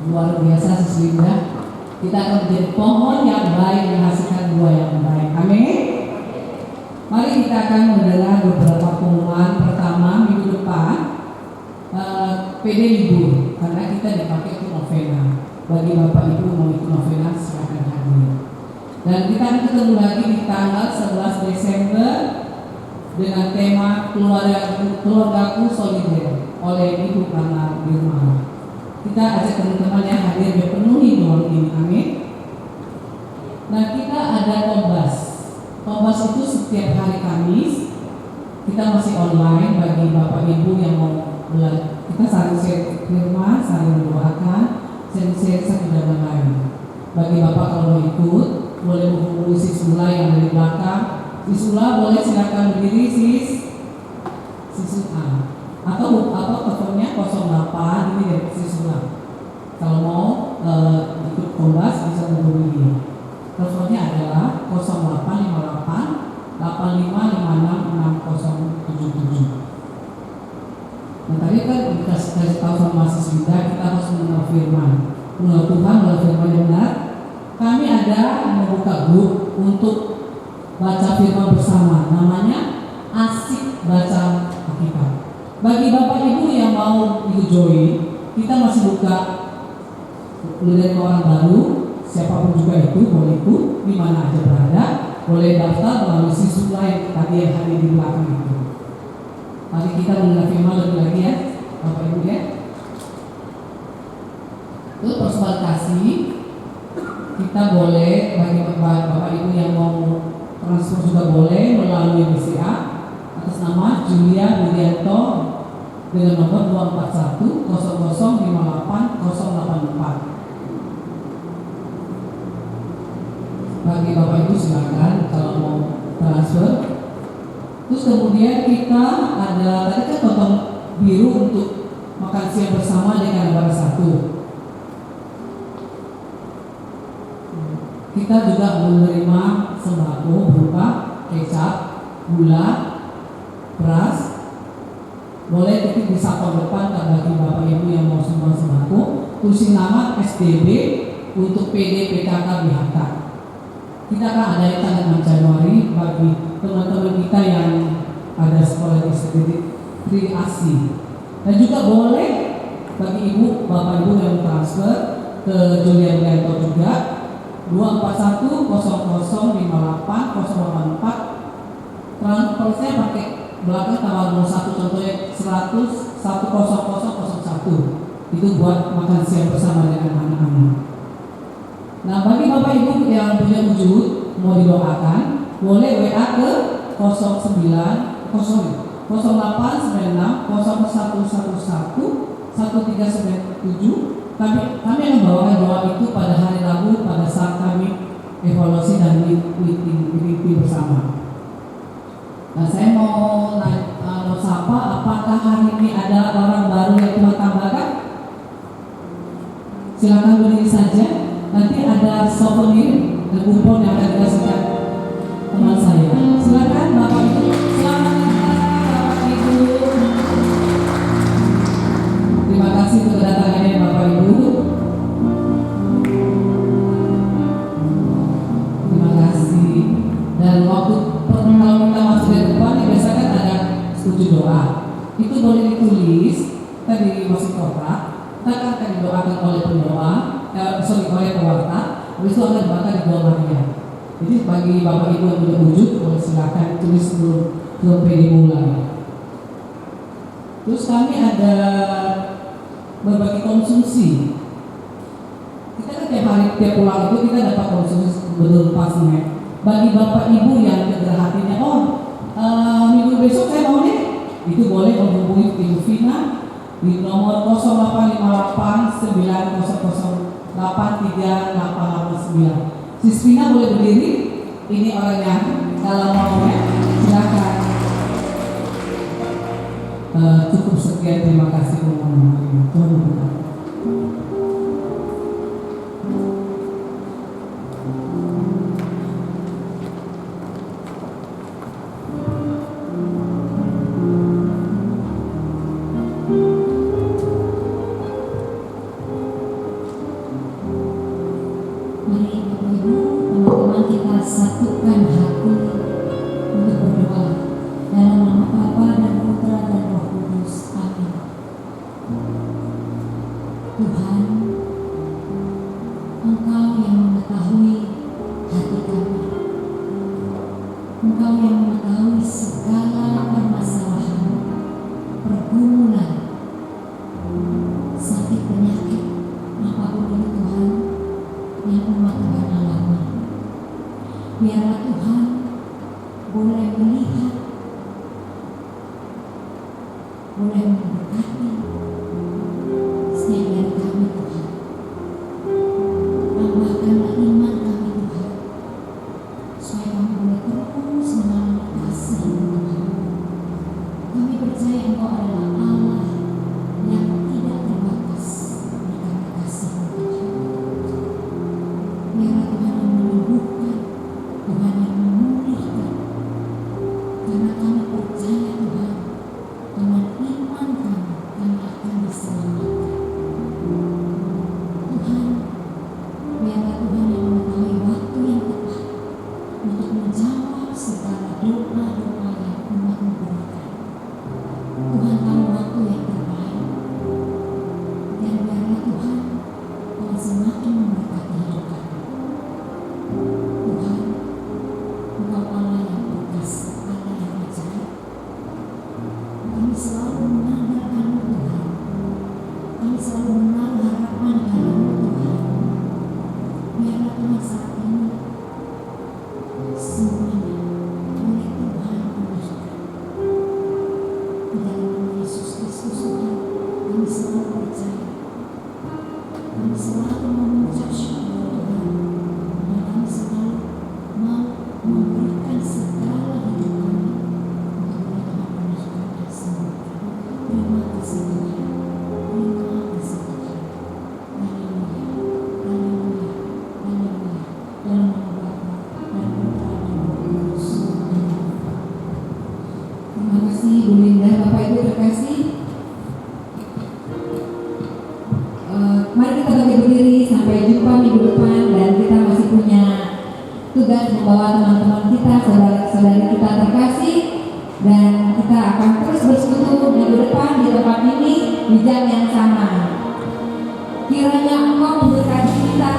Luar biasa sesungguhnya. Kita akan menjadi pohon yang baik menghasilkan buah yang baik. Amin. Mari kita akan mendengar beberapa pengumuman. Pertama, minggu depan PD libur karena kita dipakai untuk novena. Bagi Bapak Ibu mau ikut novena silakan hadir. Dan kita akan ketemu lagi di tanggal 11 Desember dengan tema keluargaku solider oleh Ibu Kana Birma. Kita ajak teman-teman yang hadir biar penuhi ruang ini, amin. Nah, kita ada Tombas. Tombas itu setiap hari Kamis. Kita masih online bagi Bapak Ibu yang mau belajar. Kita saling share firman, saling mendoakan, share satu dan lain. Bagi Bapak kalau mau ikut, boleh menghubungi Sisula yang dari belakang. Sisula boleh silakan berdiri Sisula. Atau teleponnya 08 ini dari Sisula. Kalau mau ikut Tombas bisa menghubungi dia. Teleponnya adalah 0858 85566077. Nah tadi kan dikasih tahu sama siswa kita harus mengenal firman, mengenal Tuhan, mengenal firman yang benar. Kami ada membuka grup untuk baca firman bersama, namanya Asik Baca Alkitab. Bagi Bapak Ibu yang mau ikut join, kita masih buka dari orang baru, siapapun juga itu boleh ikut, di mana aja berada, boleh daftar melalui siswa yang tadi yang hadir di belakang itu. Mari kita mengenal firman lebih lagi ya, Bapak Ibu ya. Itu persoalan kasih, kita boleh bagi Bapak Ibu yang mau transfer juga boleh melalui BCA atas nama Julia Budianto dengan nomor 241 0058 084. Bagi Bapak Ibu silakan kalau mau transfer. Terus kemudian kita ada tadi kan potong biru untuk makan siang bersama dengan nomor 1. Kita juga menerima sembako berupa kecap, gula, beras. Boleh ketik di samping depan bagi Bapak Ibu yang mau sumbang sembako. Tulis nama SDB untuk PD PKK BHK. Kita akan ada tanggal 6 Januari bagi teman-teman kita yang ada sekolah di Tri Asi. Dan juga boleh bagi ibu, bapak ibu yang transfer ke Julia Budianto juga 241 0058 084. Transfernya pakai belakang tanggal 21, contohnya 100 10001. Itu buat makan siang bersama dengan anak-anak. Nah, bagi Bapak Ibu yang punya wujud mau didoakan, boleh WA ke 0896 0111 1397. Kami akan membawakan doa itu pada hari Rabu pada saat kami evaluasi dan meeting bersama. Nah, saya mau sapa, apakah hari ini ada orang baru yang Tuhan tambahkan? Silakan berdiri saja. Nanti ada souvenir dan kupon yang akan dikasihkan teman saya. Silakan Bapak Ibu. Selamat Bapak Ibu. Terima kasih untuk kedatangannya Bapak Ibu. Terima kasih. Dan waktu kalau kita masuk ke depan, biasanya ada setuju doa. Itu boleh ditulis tadi masuk kotak. Kita akan didoakan oleh pendoa. Oleh pewarta, habis itu akan dibaca di bawahnya. Jadi bagi Bapak Ibu yang punya wujud, boleh silakan tulis sebelum PD mulai. Terus kami ada berbagi konsumsi. Kita kan tiap hari, tiap pulang itu kita dapat konsumsi betul pasnya. Bagi Bapak Ibu yang kedera hatinya, minggu besok saya mau nih, itu boleh menghubungi tim Vina di nomor 0858 900 83889. Sisvina boleh berdiri. Ini orangnya kalau mau ya, silakan. Cukup sekian, terima kasih Tuhan memberkati. boleh memberkati setiap dari kami Tuhan. Tambahkanlah iman kami Tuhan, supaya kami boleh terus mengalami kasih Tuhan. Kami percaya Engkau adalah Allah yang tidak terbatas karena kasih Tuhan. Biarlah Tuhan yang menyembuhkan, Tuhan yang memulihkan, karena kami percaya Tuhan, dengan iman kami akan diselamatkan. Tuhan, biarlah Tuhan yang mengetahui waktu yang tepat untuk menjawab segala doa-doa yang umat-Mu berikan. Tuhan tahu waktu yang terbaik, dan biarlah Tuhan Tuhan semakin memberkati hidup kami. Tuhan, Engkau Allah yang berkasih, Allah yang ajaib. Kami selalu mengandalkan-Mu Tuhan. Kami selalu menaruh harapan dalam-Mu Tuhan. Biarlah Tuhan saat ini semuanya oleh Tuhan pulihkan. Di dalam nama Yesus Kristus Tuhan, kami selalu percaya. Kami selalu mengucap syukur Tuhan. Dan kami selalu mau memberikan segala hidup kami untuk boleh Tuhan pulihkan dan sembuhkan. Terima kasih Tuhan. Terima kasih Tuhan. Haleluya. Haleluya. Haleluya. Dalam nama Bapa dan Putra dan Roh Kudus. Amin. Terima kasih Bu Linda. Bapak Ibu terkasih, mari kita bagi berdiri sampai jumpa minggu depan, dan kita masih punya tugas membawa teman-teman kita, saudara-saudari kita terkasih, dan kita akan terus bersekutu minggu depan di tempat ini di jam yang sama. Kiranya Engkau memberkati kita